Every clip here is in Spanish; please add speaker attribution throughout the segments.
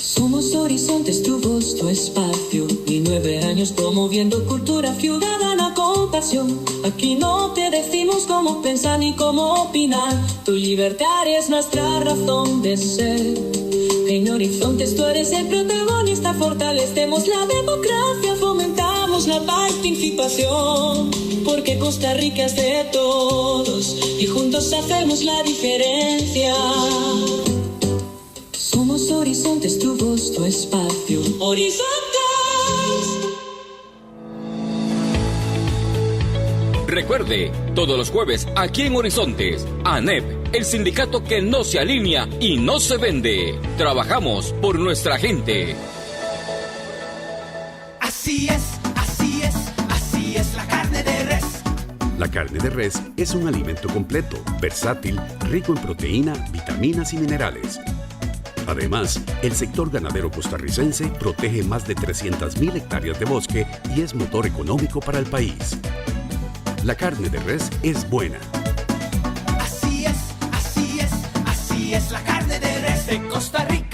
Speaker 1: Somos Horizontes, tu voz, tu espacio. Y 9 años promoviendo cultura ciudadana con pasión. Aquí no te decimos cómo pensar ni cómo opinar. Tu libertad es nuestra razón de ser. En Horizontes tú eres el protagonista. Fortalecemos la democracia, fomentamos la participación. Porque Costa Rica es de todos y juntos hacemos la diferencia. Somos Horizontes, tu voz, tu espacio. ¡Horizontes!
Speaker 2: Recuerde, todos los jueves aquí en Horizontes, ANEP, el sindicato que no se alinea y no se vende. Trabajamos por nuestra gente.
Speaker 3: Así es, así es, así es la carne de res.
Speaker 4: La carne de res es un alimento completo, versátil, rico en proteína, vitaminas y minerales. Además, el sector ganadero costarricense protege más de 300.000 hectáreas de bosque y es motor económico para el país. La carne de res es buena.
Speaker 3: Así es, así es, así es la carne de res de Costa Rica.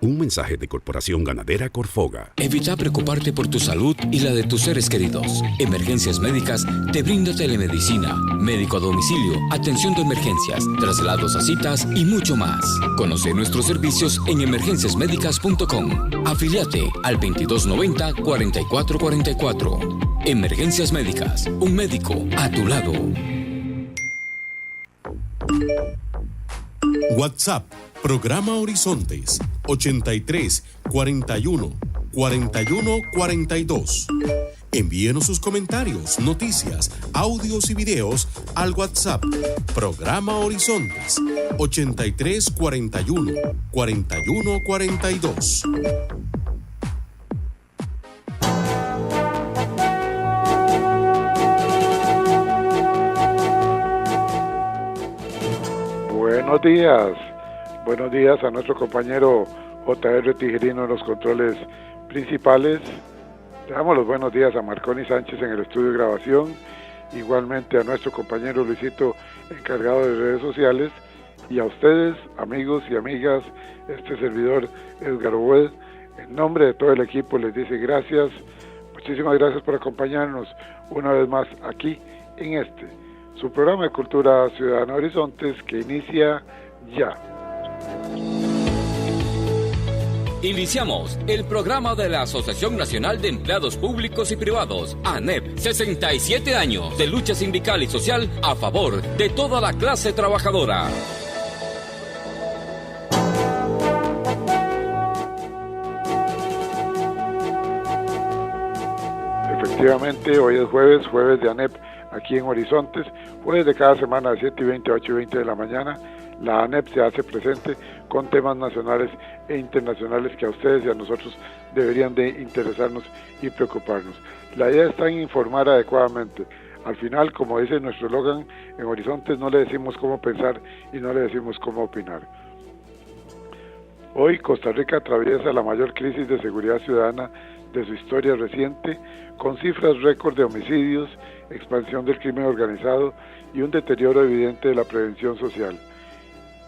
Speaker 4: Un mensaje de Corporación Ganadera Corfoga.
Speaker 2: Evita preocuparte por tu salud y la de tus seres queridos. Emergencias Médicas te brinda telemedicina, médico a domicilio, atención de emergencias, traslados a citas y mucho más. Conoce nuestros servicios en emergenciasmedicas.com. Afíliate al 2290-4444. Emergencias Médicas, un médico a tu lado.
Speaker 5: WhatsApp, programa Horizontes, 83 41 41 42. Envíenos sus comentarios, noticias, audios y videos al WhatsApp, programa Horizontes, 83 41 41 42.
Speaker 6: Buenos días a nuestro compañero J.R. Tijerino en los controles principales. Le damos los buenos días a Marconi Sánchez en el estudio de grabación, igualmente a nuestro compañero Luisito encargado de redes sociales, y a ustedes, amigos y amigas, este servidor Edgar Obued, en nombre de todo el equipo les dice gracias, muchísimas gracias por acompañarnos una vez más aquí en su programa de Cultura Ciudadana Horizontes, que inicia ya.
Speaker 2: Iniciamos el programa de la Asociación Nacional de Empleados Públicos y Privados, ANEP, 67 años de lucha sindical y social a favor de toda la clase trabajadora.
Speaker 6: Efectivamente, hoy es jueves de ANEP aquí en Horizontes, jueves de cada semana de 7:20 a 8:20 de la mañana. La ANEP se hace presente con temas nacionales e internacionales que a ustedes y a nosotros deberían de interesarnos y preocuparnos. La idea está en informar adecuadamente. Al final, como dice nuestro eslogan, en Horizontes no le decimos cómo pensar y no le decimos cómo opinar. Hoy Costa Rica atraviesa la mayor crisis de seguridad ciudadana de su historia reciente, con cifras récord de homicidios, expansión del crimen organizado y un deterioro evidente de la prevención social.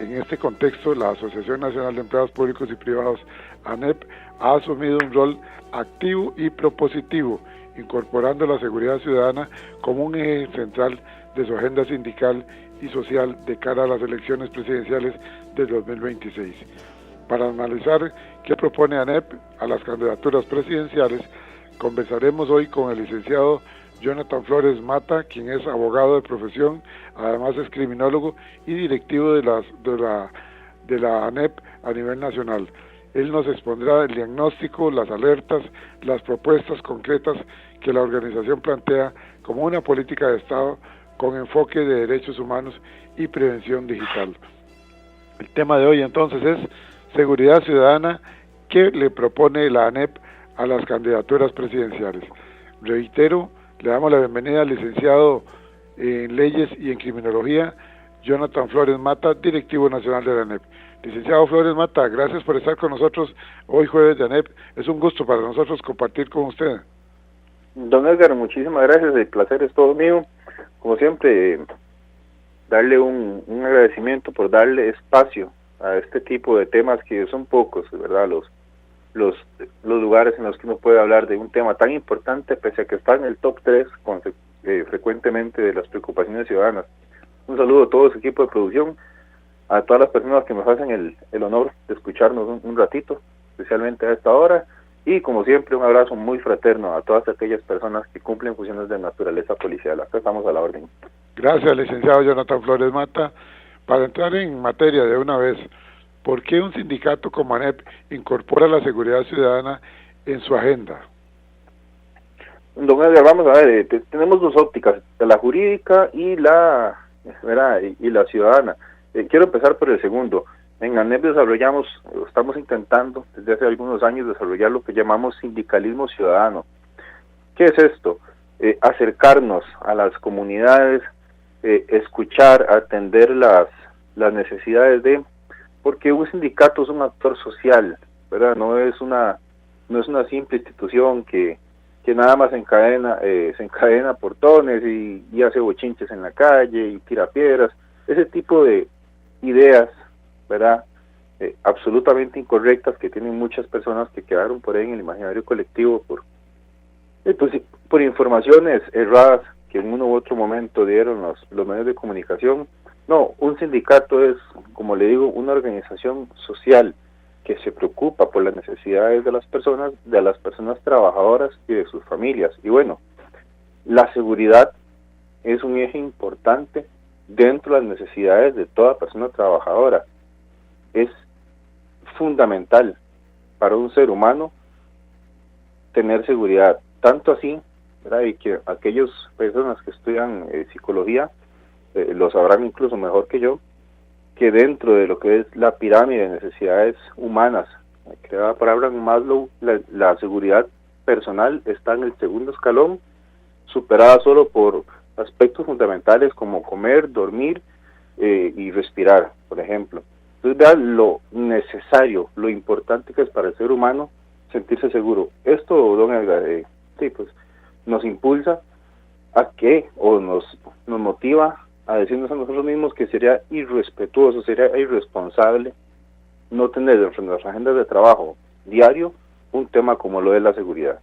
Speaker 6: En este contexto, la Asociación Nacional de Empleados Públicos y Privados, ANEP, ha asumido un rol activo y propositivo, incorporando la seguridad ciudadana como un eje central de su agenda sindical y social de cara a las elecciones presidenciales del 2026. Para analizar qué propone ANEP a las candidaturas presidenciales, conversaremos hoy con el licenciado Jonathan Flores Mata, quien es abogado de profesión, además es criminólogo y directivo de la ANEP a nivel nacional. Él nos expondrá el diagnóstico, las alertas, las propuestas concretas que la organización plantea como una política de Estado con enfoque de derechos humanos y prevención digital. El tema de hoy entonces es seguridad ciudadana, ¿qué le propone la ANEP a las candidaturas presidenciales? Reitero, le damos la bienvenida al licenciado en Leyes y en Criminología, Jonathan Flores Mata, directivo nacional de la ANEP. Licenciado Flores Mata, gracias por estar con nosotros hoy jueves de ANEP. Es un gusto para nosotros compartir con usted.
Speaker 7: Don Edgar, muchísimas gracias, el placer es todo mío. Como siempre, darle un agradecimiento por darle espacio a este tipo de temas que son pocos, ¿verdad? los lugares en los que uno puede hablar de un tema tan importante, pese a que está en el top 3 frecuentemente de las preocupaciones ciudadanas. Un saludo a todo ese equipo de producción, a todas las personas que nos hacen el honor de escucharnos un ratito, especialmente a esta hora, y como siempre un abrazo muy fraterno a todas aquellas personas que cumplen funciones de naturaleza policial. Acá estamos a la orden.
Speaker 6: Gracias, licenciado Jonathan Flores Mata. Para entrar en materia de una vez, ¿por qué un sindicato como ANEP incorpora la seguridad ciudadana en su agenda?
Speaker 7: Don Edgar, vamos a ver, tenemos dos ópticas, la jurídica y la ciudadana. Quiero empezar por el segundo. En ANEP estamos intentando desde hace algunos años desarrollar lo que llamamos sindicalismo ciudadano. ¿Qué es esto? Acercarnos a las comunidades, escuchar, atender las necesidades porque un sindicato es un actor social, ¿verdad? No es una simple institución que nada más se encadena portones y hace bochinches en la calle y tira piedras. Ese tipo de ideas, ¿verdad? Absolutamente incorrectas que tienen muchas personas que quedaron por ahí en el imaginario colectivo por informaciones erradas que en uno u otro momento dieron los medios de comunicación. No, un sindicato es, como le digo, una organización social que se preocupa por las necesidades de las personas trabajadoras y de sus familias. Y bueno, la seguridad es un eje importante dentro de las necesidades de toda persona trabajadora. Es fundamental para un ser humano tener seguridad, tanto así, ¿verdad? Y que aquellas personas que estudian psicología lo sabrán incluso mejor que yo, que dentro de lo que es la pirámide de necesidades humanas creada por Abraham Maslow, la seguridad personal está en el segundo escalón, superada solo por aspectos fundamentales como comer, dormir y respirar, por ejemplo. Entonces vean lo necesario, lo importante que es para el ser humano sentirse seguro. Esto, don Edgar, nos impulsa a que, o nos motiva a decirnos a nosotros mismos que sería irrespetuoso, sería irresponsable no tener dentro de nuestras agendas de trabajo diario un tema como lo de la seguridad.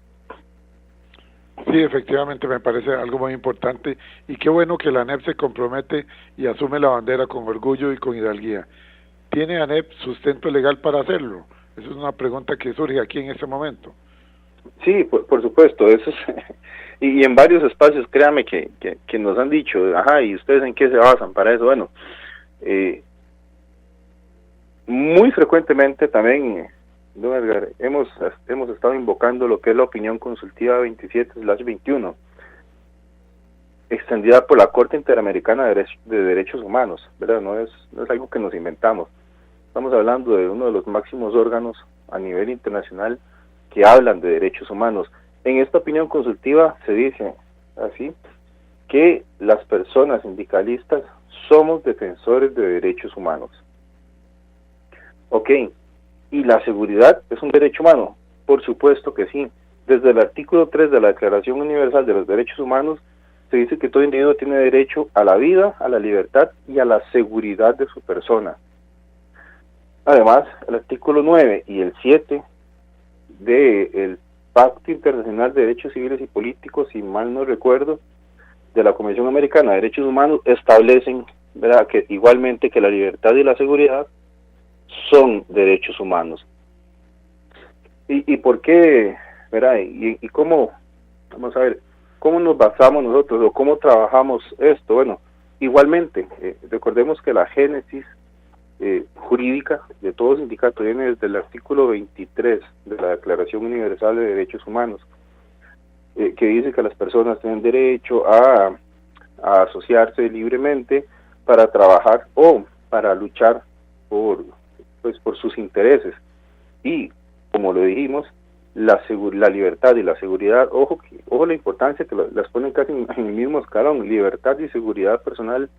Speaker 6: Sí, efectivamente me parece algo muy importante y qué bueno que la ANEP se compromete y asume la bandera con orgullo y con hidalguía. ¿Tiene ANEP sustento legal para hacerlo? Esa es una pregunta que surge aquí en este momento.
Speaker 7: Sí, por supuesto, eso es, y en varios espacios, créame que nos han dicho, ¿y ustedes en qué se basan para eso? Bueno, muy frecuentemente también, don Edgar, hemos estado invocando lo que es la opinión consultiva 27/21, extendida por la Corte Interamericana de Derechos Humanos, ¿verdad? No es algo que nos inventamos. Estamos hablando de uno de los máximos órganos a nivel internacional que hablan de derechos humanos. En esta opinión consultiva se dice así, que las personas sindicalistas somos defensores de derechos humanos. Ok, ¿y la seguridad es un derecho humano? Por supuesto que sí. Desde el artículo 3 de la Declaración Universal de los Derechos Humanos se dice que todo individuo tiene derecho a la vida, a la libertad y a la seguridad de su persona. Además, el artículo 9 y el 7 del Pacto Internacional de Derechos Civiles y Políticos, si mal no recuerdo, de la Convención Americana de Derechos Humanos, establecen, ¿verdad?, que igualmente que la libertad y la seguridad son derechos humanos. ¿Y por qué, verdad? ¿Y cómo, vamos a ver, cómo nos basamos nosotros o cómo trabajamos esto? Bueno, igualmente, recordemos que la génesis jurídica de todo sindicato viene desde el artículo 23 de la Declaración Universal de Derechos Humanos, que dice que las personas tienen derecho a asociarse libremente para trabajar o para luchar por sus intereses. Y, como lo dijimos, la libertad y la seguridad, ojo la importancia que las ponen casi en el mismo escalón. Libertad y seguridad personal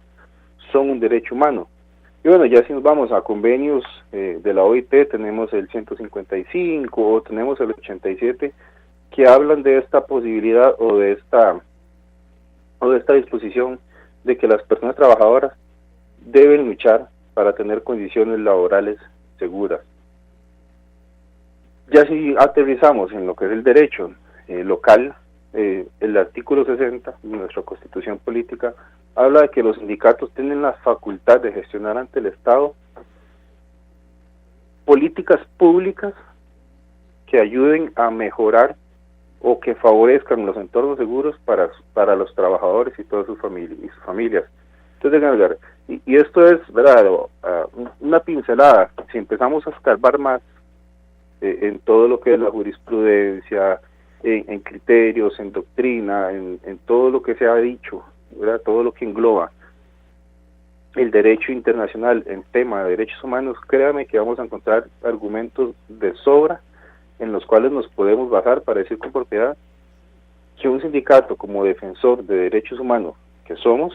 Speaker 7: son un derecho humano. Y bueno, ya si nos vamos a convenios de la OIT, tenemos el 155 o tenemos el 87 que hablan de esta posibilidad o de esta disposición de que las personas trabajadoras deben luchar para tener condiciones laborales seguras. Ya si aterrizamos en lo que es el derecho local, el artículo 60 de nuestra Constitución Política habla de que los sindicatos tienen la facultad de gestionar ante el Estado políticas públicas que ayuden a mejorar o que favorezcan los entornos seguros para los trabajadores y todas sus familias. Entonces, Edgar, y esto es, ¿verdad?, una pincelada. Si empezamos a escarbar más en todo lo que es la jurisprudencia, en criterios, en doctrina, en todo lo que se ha dicho, ¿verdad?, todo lo que engloba el derecho internacional en tema de derechos humanos, créame que vamos a encontrar argumentos de sobra en los cuales nos podemos basar para decir con propiedad que un sindicato como defensor de derechos humanos que somos,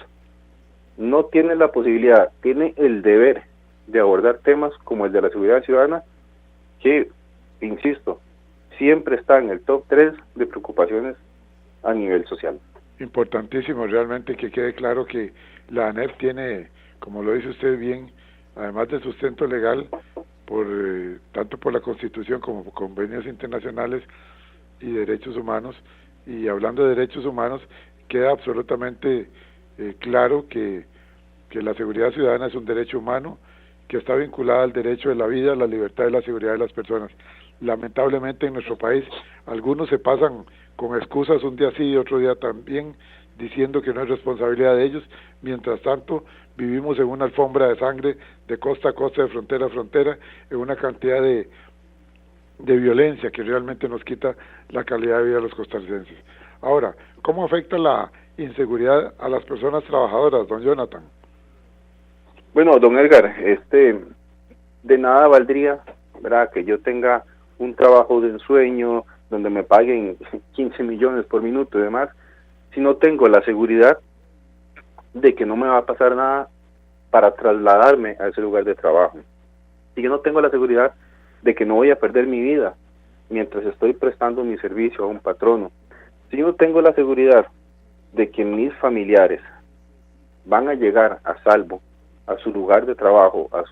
Speaker 7: no tiene la posibilidad, tiene el deber de abordar temas como el de la seguridad ciudadana, que, insisto, siempre está en el top 3 de preocupaciones a nivel social.
Speaker 6: Importantísimo realmente que quede claro que la ANEP tiene, como lo dice usted bien, además de sustento legal, tanto por la Constitución como por convenios internacionales y derechos humanos, y hablando de derechos humanos, queda absolutamente claro que la seguridad ciudadana es un derecho humano que está vinculada al derecho de la vida, la libertad y la seguridad de las personas. Lamentablemente en nuestro país algunos se pasan con excusas un día sí y otro día también, diciendo que no es responsabilidad de ellos. Mientras tanto vivimos en una alfombra de sangre de costa a costa, de frontera a frontera, en una cantidad de violencia que realmente nos quita la calidad de vida de los costarricenses. Ahora, ¿cómo afecta la inseguridad a las personas trabajadoras, don Jonathan?
Speaker 7: Bueno, don Edgar, de nada valdría, ¿verdad?, que yo tenga un trabajo de ensueño donde me paguen 15 millones por minuto y demás, si no tengo la seguridad de que no me va a pasar nada para trasladarme a ese lugar de trabajo. Si yo no tengo la seguridad de que no voy a perder mi vida mientras estoy prestando mi servicio a un patrono, si yo no tengo la seguridad de que mis familiares van a llegar a salvo a su lugar de trabajo, a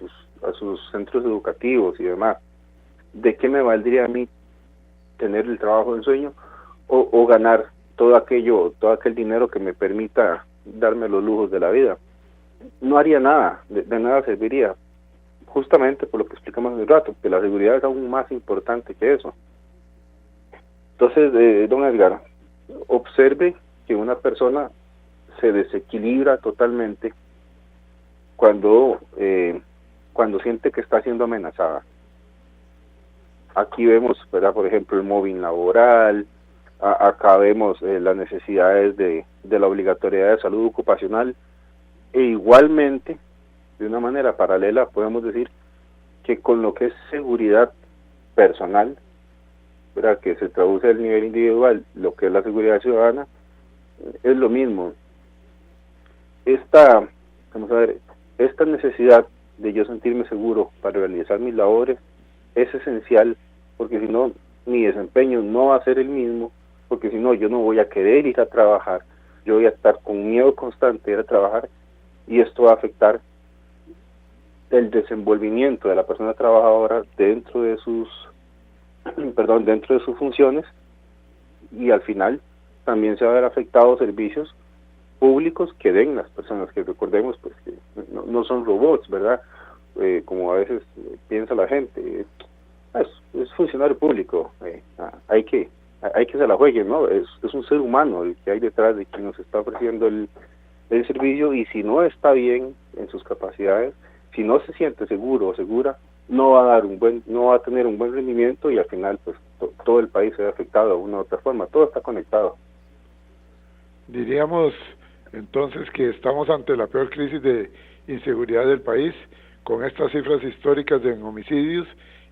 Speaker 7: sus centros educativos y demás, ¿de qué me valdría a mí tener el trabajo de ensueño o ganar todo aquel dinero que me permita darme los lujos de la vida? No haría nada, de nada serviría, justamente por lo que explicamos hace un rato, que la seguridad es aún más importante que eso. Entonces, don Edgar, observe que una persona se desequilibra totalmente cuando siente que está siendo amenazada. Aquí vemos, ¿verdad?, por ejemplo, el mobbing laboral, acá vemos las necesidades de la obligatoriedad de salud ocupacional, e igualmente, de una manera paralela, podemos decir que con lo que es seguridad personal, ¿verdad?, que se traduce al nivel individual, lo que es la seguridad ciudadana, es lo mismo. Esta necesidad de yo sentirme seguro para realizar mis labores es esencial, porque si no, mi desempeño no va a ser el mismo, porque si no, yo no voy a querer ir a trabajar, yo voy a estar con miedo constante de ir a trabajar, y esto va a afectar el desenvolvimiento de la persona trabajadora dentro de sus funciones, y al final también se va a ver afectados servicios públicos que den las personas, que recordemos pues que no son robots, ¿verdad? Como a veces piensa la gente, es funcionario público, hay que se la jueguen, ¿no? Es un ser humano el que hay detrás de quien nos está ofreciendo el servicio, y si no está bien en sus capacidades, si no se siente seguro o segura, no va a tener un buen rendimiento, y al final pues todo el país se ve afectado de una u otra forma. Todo está conectado.
Speaker 6: Diríamos entonces que estamos ante la peor crisis de inseguridad del país, con estas cifras históricas de homicidios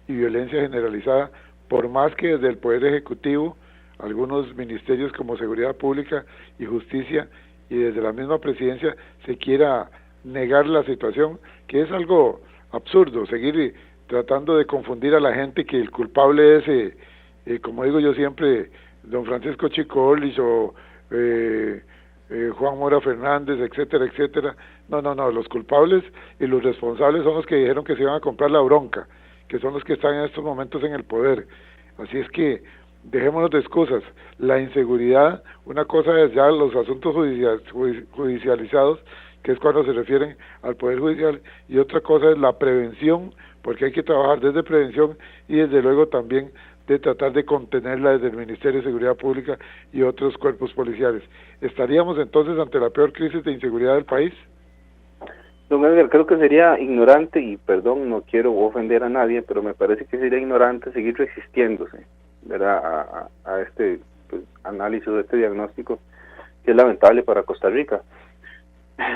Speaker 6: y violencia generalizada, por más que desde el Poder Ejecutivo, algunos ministerios como Seguridad Pública y Justicia, y desde la misma presidencia se quiera negar la situación, que es algo absurdo, seguir tratando de confundir a la gente que el culpable es, como digo yo siempre, don Francisco Chico Orlich o Juan Mora Fernández, etcétera, etcétera. No, los culpables y los responsables son los que dijeron que se iban a comprar la bronca, que son los que están en estos momentos en el poder. Así es que dejémonos de excusas. La inseguridad, una cosa es ya los asuntos judicializados, que es cuando se refieren al Poder Judicial, y otra cosa es la prevención, porque hay que trabajar desde prevención y desde luego también de tratar de contenerla desde el Ministerio de Seguridad Pública y otros cuerpos policiales. ¿Estaríamos entonces ante la peor crisis de inseguridad del país?
Speaker 7: Don Edgar, creo que sería ignorante, y perdón, no quiero ofender a nadie, pero me parece que sería ignorante seguir resistiéndose, ¿verdad?, a este análisis, de este diagnóstico que es lamentable para Costa Rica.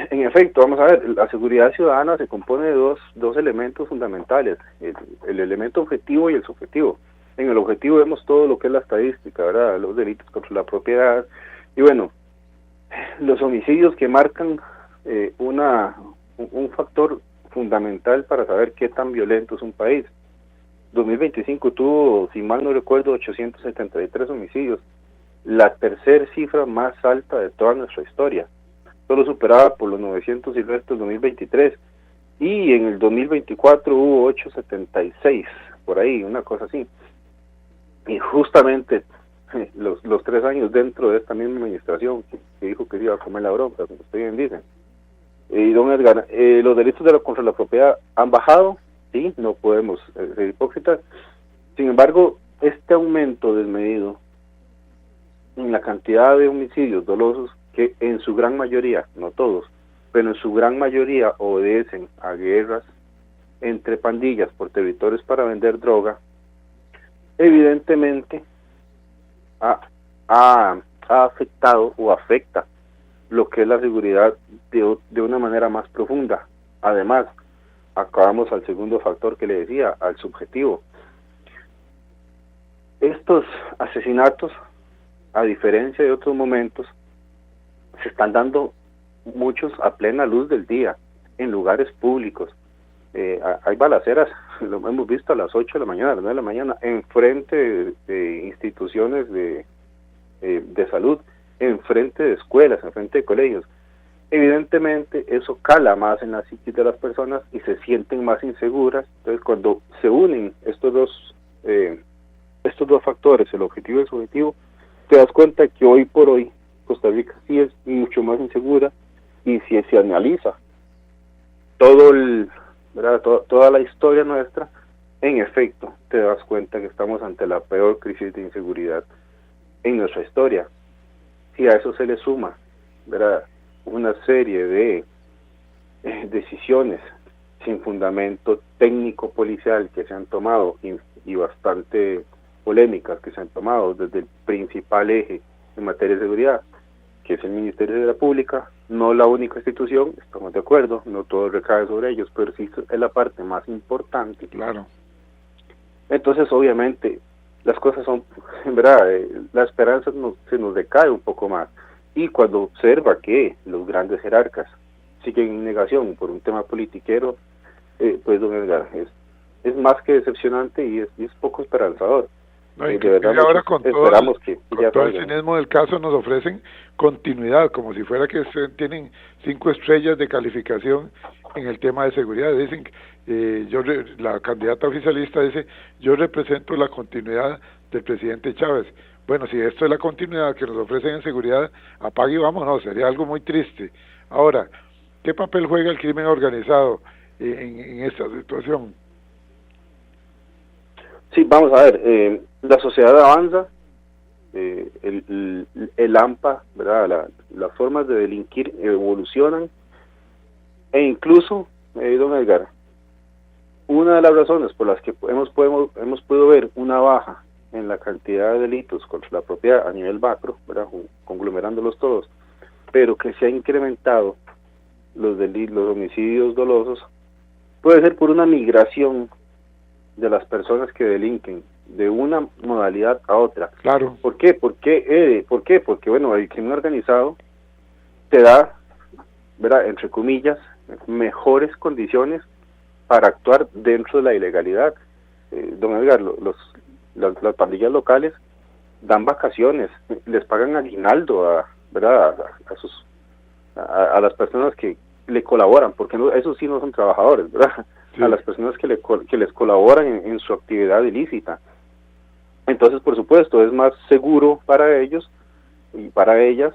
Speaker 7: En efecto, vamos a ver, la seguridad ciudadana se compone de dos elementos fundamentales, el elemento objetivo y el subjetivo. En el objetivo vemos todo lo que es la estadística, ¿verdad?, los delitos contra la propiedad, y bueno, los homicidios que marcan un factor fundamental para saber qué tan violento es un país. 2025 tuvo, si mal no recuerdo, 873 homicidios, la tercera cifra más alta de toda nuestra historia, solo superada por los 900 y restos del 2023, y en el 2024 hubo 876, por ahí, una cosa así. Y justamente los 3 años dentro de esta misma administración que dijo que iba a comer la bronca, como ustedes bien dicen. Y don Edgar, los delitos contra la propiedad han bajado, sí, no podemos ser hipócritas. Sin embargo, este aumento desmedido en la cantidad de homicidios dolosos, que en su gran mayoría, no todos, pero en su gran mayoría obedecen a guerras entre pandillas por territorios para vender droga, evidentemente ha afectado o afecta lo que es la seguridad de una manera más profunda. Además, acabamos al segundo factor que le decía, al subjetivo. Estos asesinatos, a diferencia de otros momentos, se están dando muchos a plena luz del día, en lugares públicos. Hay balaceras, lo hemos visto a las 8 de la mañana, a las 9 de la mañana, en frente de instituciones de salud, en frente de escuelas, en frente de colegios. Evidentemente eso cala más en la psiquis de las personas y se sienten más inseguras. Entonces, cuando se unen estos dos factores, el objetivo y el subjetivo, te das cuenta que hoy por hoy Costa Rica sí es mucho más insegura, y si se analiza toda la historia nuestra, en efecto te das cuenta que estamos ante la peor crisis de inseguridad en nuestra historia. Si a eso se le suma, ¿verdad?, una serie de decisiones sin fundamento técnico policial que se han tomado, y bastante polémicas que se han tomado desde el principal eje en materia de seguridad, que es el Ministerio de la Pública, no la única institución, estamos de acuerdo, no todo recae sobre ellos, pero sí es la parte más importante.
Speaker 6: Claro.
Speaker 7: Entonces, obviamente, las cosas son, en verdad, la esperanza se nos decae un poco más. Y cuando observa que los grandes jerarcas siguen en negación por un tema politiquero, pues don Edgar, es más que decepcionante y es poco esperanzador.
Speaker 6: No, y ahora con todo el cinismo del caso nos ofrecen continuidad, como si fuera que tienen 5 estrellas de calificación en el tema de seguridad. Dicen, la candidata oficialista dice, yo represento la continuidad del presidente Chávez. Bueno, si esto es la continuidad que nos ofrecen en seguridad, apague y vámonos, sería algo muy triste. Ahora, ¿qué papel juega el crimen organizado en esta situación?
Speaker 7: Sí, vamos a ver, la sociedad avanza, el AMPA, ¿verdad?, las formas de delinquir evolucionan, e incluso, don Edgar, una de las razones por las que hemos podido ver una baja en la cantidad de delitos contra la propiedad a nivel macro, ¿verdad?, conglomerándolos todos, pero que se ha incrementado los homicidios dolosos, puede ser por una migración de las personas que delinquen de una modalidad a otra.
Speaker 6: Claro.
Speaker 7: ¿Por qué? ¿Por qué? Porque, bueno, el crimen organizado te da, ¿verdad?, entre comillas, mejores condiciones para actuar dentro de la ilegalidad. Don Edgar, las pandillas locales dan vacaciones, les pagan aguinaldo ¿verdad?, a las personas que le colaboran, porque esos sí no son trabajadores, ¿verdad? Sí. A las personas que les colaboran en su actividad ilícita. Entonces, por supuesto, es más seguro para ellos y para ellas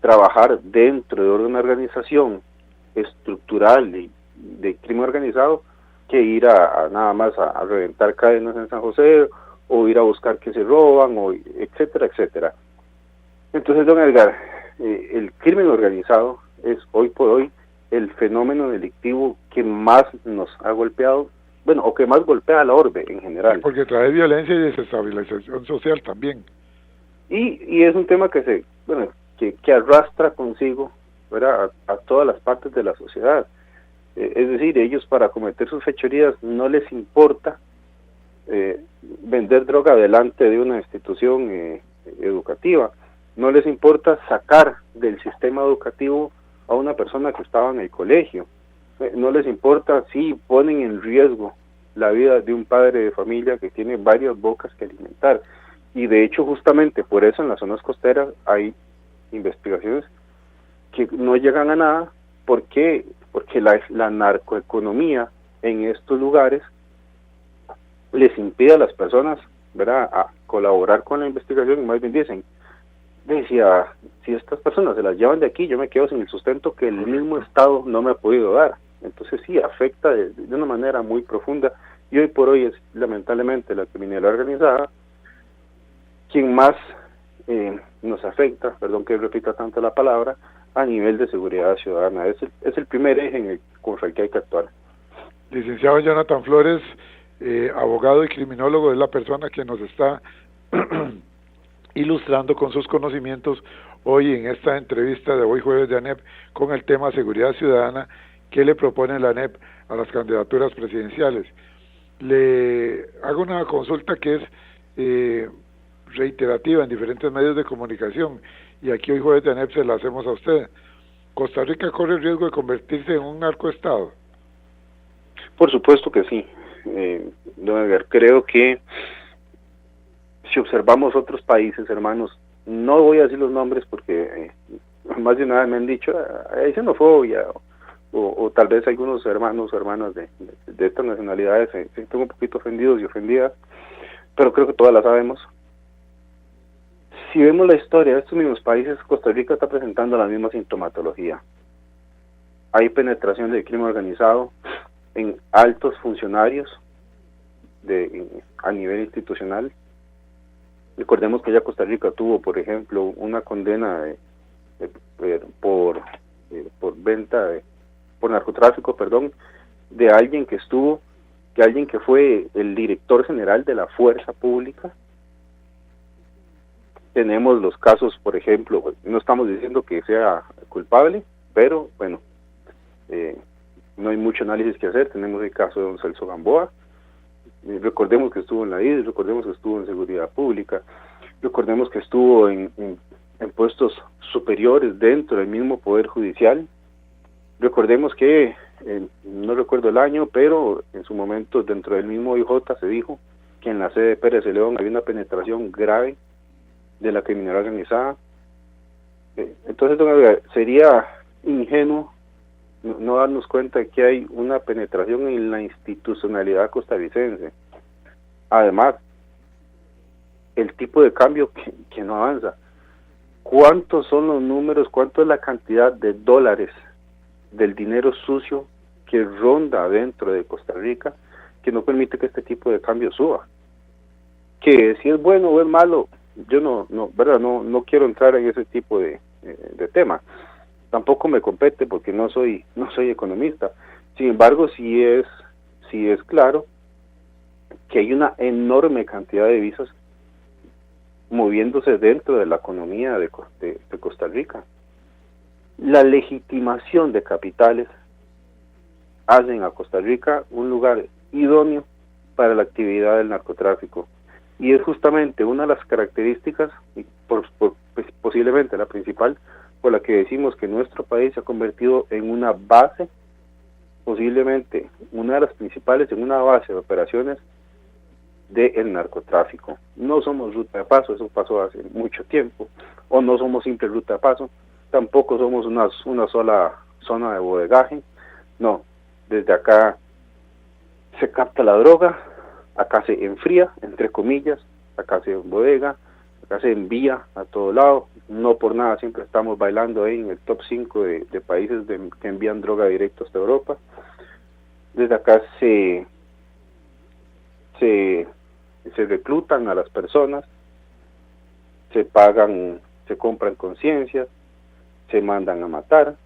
Speaker 7: trabajar dentro de una organización estructural de crimen organizado que ir a nada más a reventar cadenas en San José o ir a buscar que se roban, o etcétera, etcétera. Entonces, don Edgar, el crimen organizado es hoy por hoy el fenómeno delictivo que más nos ha golpeado, bueno, o que más golpea a la orbe en general.
Speaker 6: Porque trae violencia y desestabilización social también.
Speaker 7: Y es un tema que que arrastra consigo, ¿verdad?, a todas las partes de la sociedad. Es decir, ellos para cometer sus fechorías no les importa vender droga delante de una institución educativa, no les importa sacar del sistema educativo a una persona que estaba en el colegio, no les importa si ponen en riesgo la vida de un padre de familia que tiene varias bocas que alimentar. Y de hecho, justamente por eso en las zonas costeras hay investigaciones que no llegan a nada. ¿Por qué? Porque la narcoeconomía en estos lugares les impide a las personas, ¿verdad?, a colaborar con la investigación, y más bien dicen, decía, si estas personas se las llevan de aquí, yo me quedo sin el sustento que el mismo Estado no me ha podido dar. Entonces sí, afecta de una manera muy profunda, y hoy por hoy es lamentablemente la criminalidad organizada quien más nos afecta, perdón que repita tanto la palabra, a nivel de seguridad ciudadana. Es el primer eje contra el que hay que actuar.
Speaker 6: Licenciado Jonathan Flores, abogado y criminólogo, es la persona que nos está ilustrando con sus conocimientos hoy en esta entrevista de hoy jueves de ANEP con el tema seguridad ciudadana. ¿Qué le propone la ANEP a las candidaturas presidenciales? Le hago una consulta que es reiterativa en diferentes medios de comunicación, y aquí hoy jueves de ANEP se la hacemos a usted. ¿Costa Rica corre el riesgo de convertirse en un narcoestado?
Speaker 7: Por supuesto que sí, don Edgar. Creo que si observamos otros países, hermanos, no voy a decir los nombres porque más de una vez me han dicho, hay xenofobia, o tal vez algunos hermanos o hermanas de estas nacionalidades se sienten un poquito ofendidos y ofendidas, pero creo que todas las sabemos. Si vemos la historia de estos mismos países, Costa Rica está presentando la misma sintomatología. Hay penetración del crimen organizado en altos funcionarios a nivel institucional. Recordemos que ya Costa Rica tuvo, por ejemplo, una condena por narcotráfico, de alguien que fue el director general de la fuerza pública. Tenemos los casos, por ejemplo, no estamos diciendo que sea culpable, pero bueno, no hay mucho análisis que hacer. Tenemos el caso de don Celso Gamboa. Recordemos que estuvo en la IDE, recordemos que estuvo en seguridad pública, recordemos que estuvo en puestos superiores dentro del mismo Poder Judicial. Recordemos que, no recuerdo el año, pero en su momento dentro del mismo IJ se dijo que en la sede de Pérez de León había una penetración grave de la criminalidad organizada. Entonces, sería ingenuo no darnos cuenta de que hay una penetración en la institucionalidad costarricense. Además, el tipo de cambio que no avanza. ¿Cuántos son los números? ¿Cuánto es la cantidad de dólares del dinero sucio que ronda dentro de Costa Rica que no permite que este tipo de cambio suba? Que si es bueno o es malo, yo no quiero entrar en ese tipo de tema. Tampoco me compete porque no soy economista. Sin embargo, sí es claro que hay una enorme cantidad de divisas moviéndose dentro de la economía de Costa Rica. La legitimación de capitales hacen a Costa Rica un lugar idóneo para la actividad del narcotráfico. Y es justamente una de las características, y posiblemente la principal, por la que decimos que nuestro país se ha convertido en una base, posiblemente una de las principales, en una base de operaciones del narcotráfico. No somos ruta de paso, eso pasó hace mucho tiempo, o no somos simple ruta de paso, tampoco somos una sola zona de bodegaje. No, desde acá se capta la droga, Acá se enfría, entre comillas, acá se bodega, acá se envía a todo lado. No por nada siempre estamos bailando ahí en el top 5 de países que envían droga directo hasta Europa. Desde acá se reclutan a las personas, se pagan, se compran conciencias, se mandan a matar,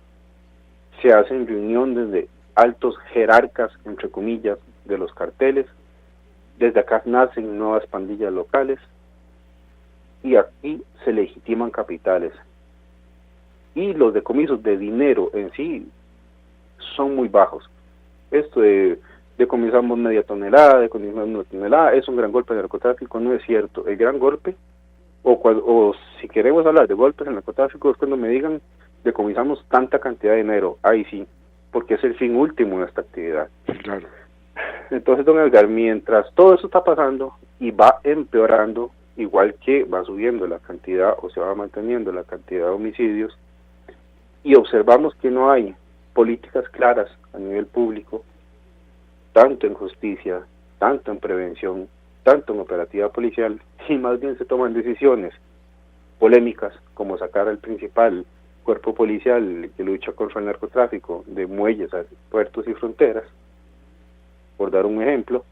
Speaker 7: se hacen reuniones de altos jerarcas, entre comillas, de los carteles. Desde acá nacen nuevas pandillas locales y aquí se legitiman capitales. Y los decomisos de dinero en sí son muy bajos. Esto de decomisamos media tonelada, decomisamos una tonelada, es un gran golpe de narcotráfico, no es cierto. El gran golpe, o si queremos hablar de golpes en narcotráfico, es cuando me digan decomisamos tanta cantidad de dinero. Ahí sí, porque es el fin último de esta actividad.
Speaker 6: Claro.
Speaker 7: Entonces, don Edgar, mientras todo eso está pasando y va empeorando, igual que va subiendo la cantidad o se va manteniendo la cantidad de homicidios, y observamos que no hay políticas claras a nivel público, tanto en justicia, tanto en prevención, tanto en operativa policial, y más bien se toman decisiones polémicas, como sacar al principal cuerpo policial que lucha contra el narcotráfico de muelles a puertos y fronteras, por dar un ejemplo.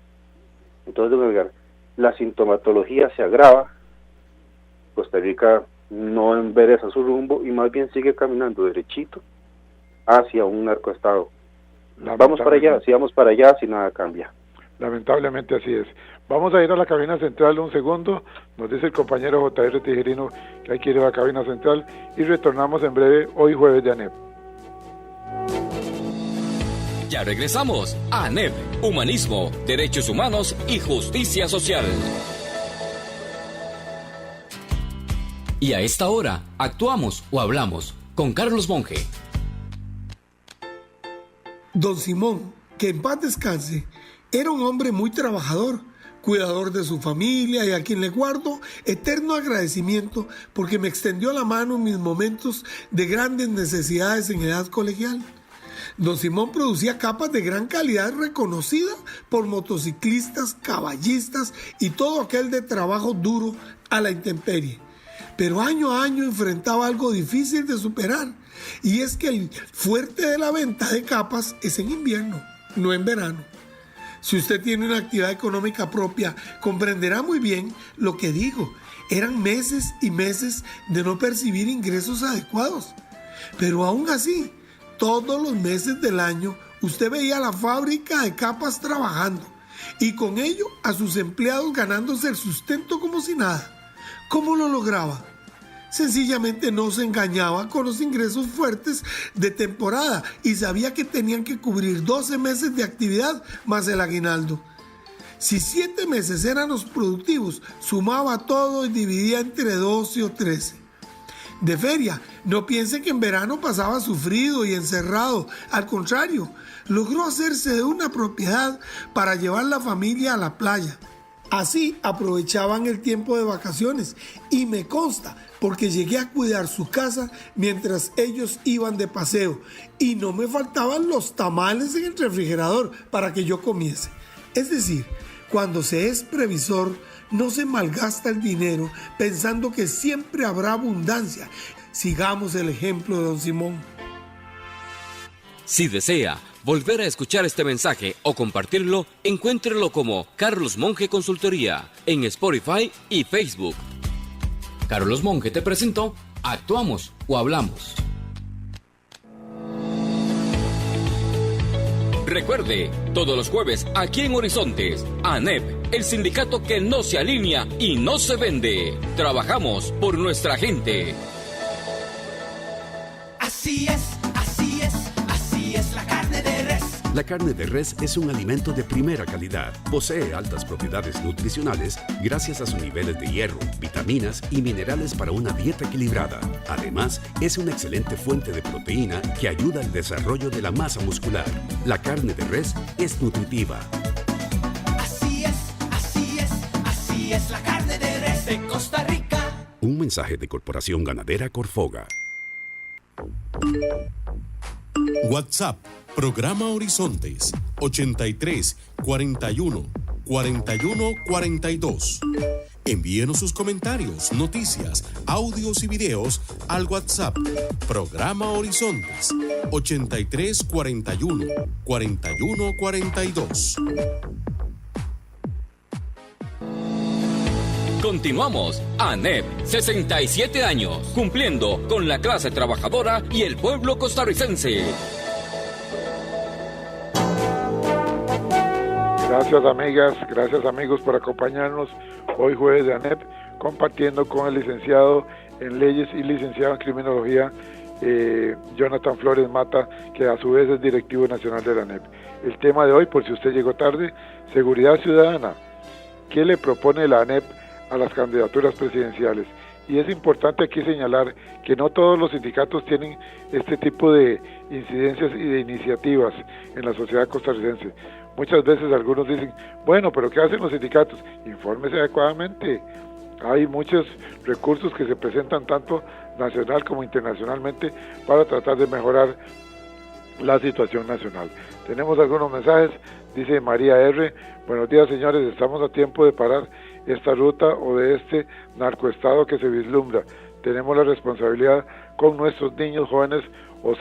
Speaker 7: Entonces, don Edgar, la sintomatología se agrava, Costa Rica no endereza su rumbo y más bien sigue caminando derechito hacia un narcoestado. Vamos para allá, si vamos para allá, si nada cambia.
Speaker 6: Lamentablemente así es. Vamos a ir a la cabina central un segundo. Nos dice el compañero J.R. Tijerino que hay que ir a la cabina central y retornamos en breve, hoy jueves de ANEP.
Speaker 2: Ya regresamos a ANEP, Humanismo, Derechos Humanos y Justicia Social. Y a esta hora, actuamos o hablamos con Carlos Monge.
Speaker 8: Don Simón, que en paz descanse, era un hombre muy trabajador, cuidador de su familia y a quien le guardo eterno agradecimiento porque me extendió la mano en mis momentos de grandes necesidades en edad colegial. Don Simón producía capas de gran calidad reconocida por motociclistas, caballistas y todo aquel de trabajo duro a la intemperie. Pero año a año enfrentaba algo difícil de superar, y es que el fuerte de la venta de capas es en invierno, no en verano. Si usted tiene una actividad económica propia, comprenderá muy bien lo que digo. Eran meses y meses de no percibir ingresos adecuados. Pero aún así, todos los meses del año, usted veía la fábrica de capas trabajando y con ello a sus empleados ganándose el sustento como si nada. ¿Cómo lo lograba? Sencillamente no se engañaba con los ingresos fuertes de temporada y sabía que tenían que cubrir 12 meses de actividad más el aguinaldo. Si 7 meses eran los productivos, sumaba todo y dividía entre 12 o 13. De feria, no piense que en verano pasaba sufrido y encerrado. Al contrario, logró hacerse de una propiedad para llevar la familia a la playa. Así aprovechaban el tiempo de vacaciones y me consta porque llegué a cuidar su casa mientras ellos iban de paseo y no me faltaban los tamales en el refrigerador para que yo comiese. Es decir, cuando se es previsor no se malgasta el dinero pensando que siempre habrá abundancia. Sigamos el ejemplo de don Simón.
Speaker 2: Si desea volver a escuchar este mensaje o compartirlo, encuéntrelo como Carlos Monge Consultoría en Spotify y Facebook. Carlos Monge te presentó Actuamos o Hablamos. Recuerde, todos los jueves aquí en Horizontes, ANEP, el sindicato que no se alinea y no se vende. Trabajamos por nuestra gente.
Speaker 3: Así es, así es, así es la carne de res.
Speaker 4: La carne de res es un alimento de primera calidad. Posee altas propiedades nutricionales gracias a sus niveles de hierro, vitaminas y minerales para una dieta equilibrada. Además, es una excelente fuente de proteína que ayuda al desarrollo de la masa muscular. La carne de res es nutritiva.
Speaker 3: Así es, así es, así es la carne de res de Costa Rica.
Speaker 4: Un mensaje de Corporación Ganadera Corfoga.
Speaker 5: WhatsApp, programa Horizontes, 83 41 4142. Envíenos sus comentarios, noticias, audios y videos al WhatsApp. Programa Horizontes 8341 4142.
Speaker 2: Continuamos. ANEP, 67 años, cumpliendo con la clase trabajadora y el pueblo costarricense.
Speaker 6: Gracias amigas, gracias amigos por acompañarnos hoy jueves de ANEP, compartiendo con el licenciado en Leyes y licenciado en Criminología, Jonathan Flores Mata, que a su vez es directivo nacional de la ANEP. El tema de hoy, por si usted llegó tarde, seguridad ciudadana. ¿Qué le propone la ANEP a las candidaturas presidenciales? Y es importante aquí señalar que no todos los sindicatos tienen este tipo de incidencias y de iniciativas en la sociedad costarricense. Muchas veces algunos dicen, bueno, pero ¿qué hacen los sindicatos? Infórmese adecuadamente. Hay muchos recursos que se presentan tanto nacional como internacionalmente para tratar de mejorar la situación nacional. Tenemos algunos mensajes, dice María R. Buenos días señores, estamos a tiempo de parar esta ruta o de este narcoestado que se vislumbra. Tenemos la responsabilidad con nuestros niños, jóvenes o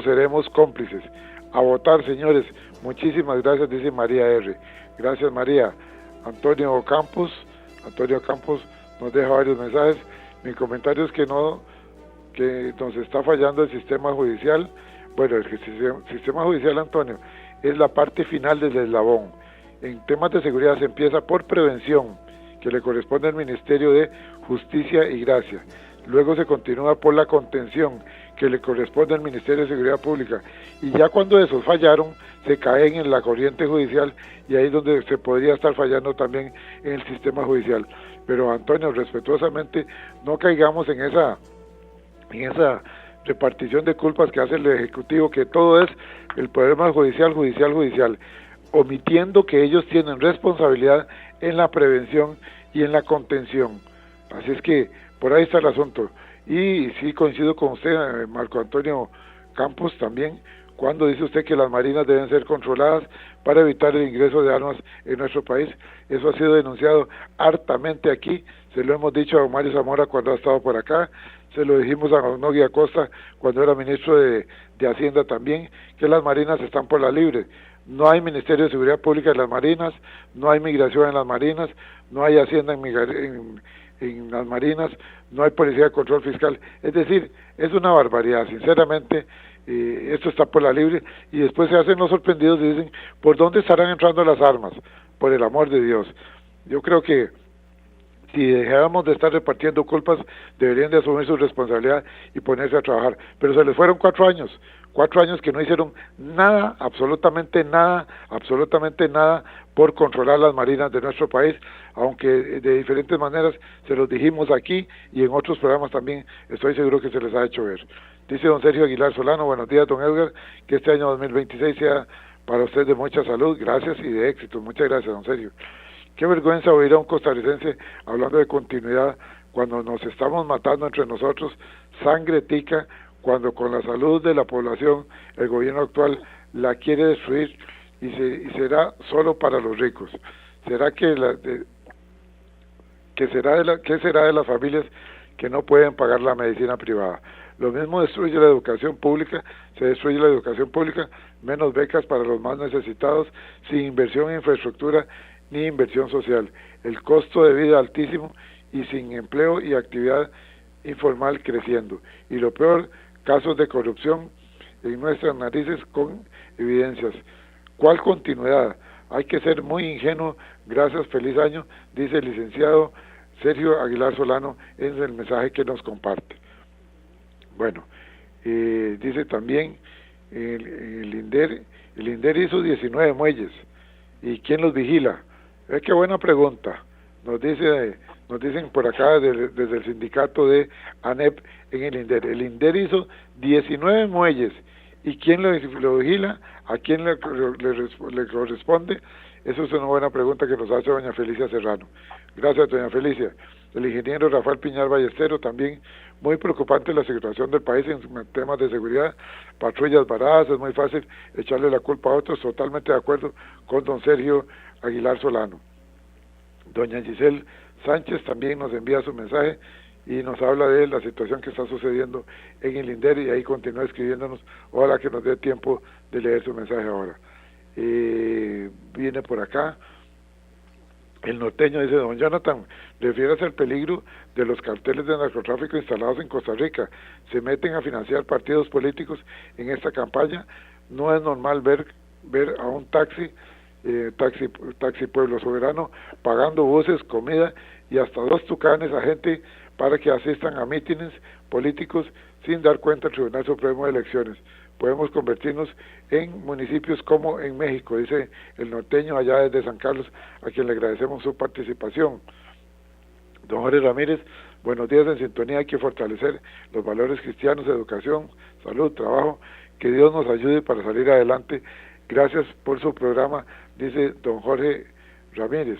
Speaker 6: seremos cómplices. A votar señores, muchísimas gracias, dice María R. Gracias María. Antonio Campos nos deja varios mensajes. Mi comentario es que nos está fallando el sistema judicial. Bueno, el sistema judicial, Antonio, es la parte final del eslabón. En temas de seguridad se empieza por prevención, que le corresponde al Ministerio de Justicia y Gracia. Luego se continúa por la contención, que le corresponde al Ministerio de Seguridad Pública. Y ya cuando esos fallaron, se caen en la corriente judicial y ahí es donde se podría estar fallando también en el sistema judicial. Pero Antonio, respetuosamente, no caigamos en esa repartición de culpas que hace el Ejecutivo, que todo es el problema judicial, omitiendo que ellos tienen responsabilidad en la prevención y en la contención. Así es que por ahí está el asunto. Y sí coincido con usted, Marco Antonio Campos, también, cuando dice usted que las marinas deben ser controladas para evitar el ingreso de armas en nuestro país. Eso ha sido denunciado hartamente aquí, se lo hemos dicho a don Mario Zamora cuando ha estado por acá, se lo dijimos a don Nogui Acosta cuando era ministro de Hacienda también, que las marinas están por la libre. No hay Ministerio de Seguridad Pública en las marinas, no hay migración en las marinas, no hay Hacienda en las marinas, no hay Policía de Control Fiscal. Es decir, es una barbaridad, sinceramente. Esto está por la libre y después se hacen los sorprendidos y dicen, ¿por dónde estarán entrando las armas? Por el amor de Dios. Yo creo que si dejáramos de estar repartiendo culpas, deberían de asumir su responsabilidad y ponerse a trabajar. Pero se les fueron 4 años que no hicieron nada, absolutamente nada por controlar las marinas de nuestro país, aunque de diferentes maneras se los dijimos aquí y en otros programas también estoy seguro que se les ha hecho ver. Dice don Sergio Aguilar Solano, buenos días don Edgar, que este año 2026 sea para usted de mucha salud, gracias y de éxito. Muchas gracias don Sergio. Qué vergüenza oír a un costarricense hablando de continuidad cuando nos estamos matando entre nosotros, sangre tica, cuando con la salud de la población el gobierno actual la quiere destruir y será solo para los ricos. ¿Será que qué será de las familias que no pueden pagar la medicina privada? Lo mismo destruye la educación pública, se destruye la educación pública, menos becas para los más necesitados, sin inversión en infraestructura ni inversión social, el costo de vida altísimo y sin empleo y actividad informal creciendo. Y lo peor, casos de corrupción en nuestras narices con evidencias. ¿Cuál continuidad? Hay que ser muy ingenuo. Gracias, feliz año, dice el licenciado Sergio Aguilar Solano en el mensaje que nos comparte. Bueno, dice también el INDER hizo 19 muelles. ¿Y quién los vigila? Qué buena pregunta. Nos dicen por acá desde el sindicato de ANEP en el INDER. El INDER hizo 19 muelles. ¿Y quién lo vigila? ¿A quién le corresponde? Eso es una buena pregunta que nos hace doña Felicia Serrano. Gracias, doña Felicia. El ingeniero Rafael Piñar Ballestero, también muy preocupante la situación del país en temas de seguridad, patrullas varadas, es muy fácil echarle la culpa a otros, totalmente de acuerdo con don Sergio Aguilar Solano. Doña Giselle Sánchez también nos envía su mensaje y nos habla de la situación que está sucediendo en el INDER, y ahí continúa escribiéndonos. Ojalá que nos dé tiempo de leer su mensaje ahora. Viene por acá el norteño, dice: don Jonathan, refiérase al peligro de los carteles de narcotráfico instalados en Costa Rica. Se meten a financiar partidos políticos en esta campaña. No es normal ver a un taxi Pueblo Soberano pagando buses, comida y hasta 2 tucanes a gente para que asistan a mítines políticos sin dar cuenta al Tribunal Supremo de Elecciones. Podemos convertirnos en municipios como en México, dice el norteño allá desde San Carlos, a quien le agradecemos su participación. Don Jorge Ramírez: buenos días, en sintonía. Hay que fortalecer los valores cristianos, educación, salud, trabajo. Que Dios nos ayude para salir adelante. Gracias por su programa, dice don Jorge Ramírez.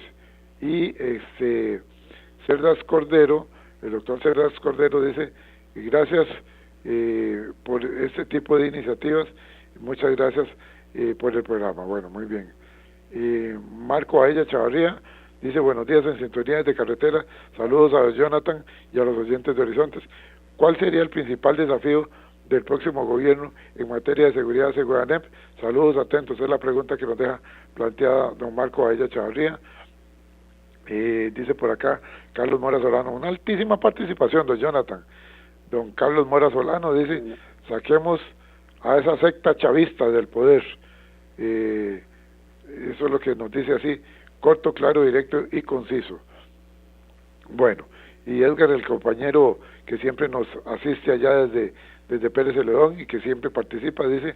Speaker 6: Y Cerdas Cordero, el doctor Cerdas Cordero, dice: gracias por este tipo de iniciativas, muchas gracias por el programa. Bueno, muy bien. Marco Aella Chavarría dice: buenos días, en sintonía de carretera. Saludos a Jonathan y a los oyentes de Horizontes. ¿Cuál sería el principal desafío del próximo gobierno en materia de seguridad según ANEP? Saludos atentos, es la pregunta que nos deja planteada don Marco Aella Chavarría. Dice por acá Carlos Mora Solano: una altísima participación, don Jonathan. Don Carlos Mora Solano dice: saquemos a esa secta chavista del poder. Eso es lo que nos dice, así, corto, claro, directo y conciso. Bueno, y Edgar, el compañero que siempre nos asiste allá desde Pérez Celedón y que siempre participa, dice: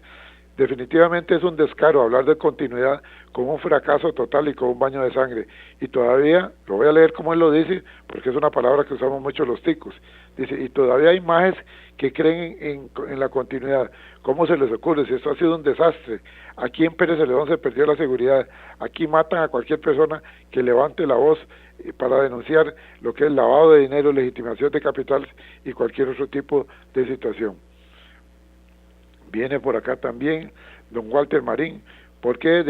Speaker 6: definitivamente es un descaro hablar de continuidad con un fracaso total y con un baño de sangre. Y todavía, lo voy a leer como él lo dice, porque es una palabra que usamos mucho los ticos. Dice: y todavía hay majes que creen en la continuidad. ¿Cómo se les ocurre? Si esto ha sido un desastre. Aquí en Pérez Celedón se perdió la seguridad. Aquí matan a cualquier persona que levante la voz para denunciar lo que es lavado de dinero, legitimación de capitales y cualquier otro tipo de situación. Viene por acá también don Walter Marín: ¿por qué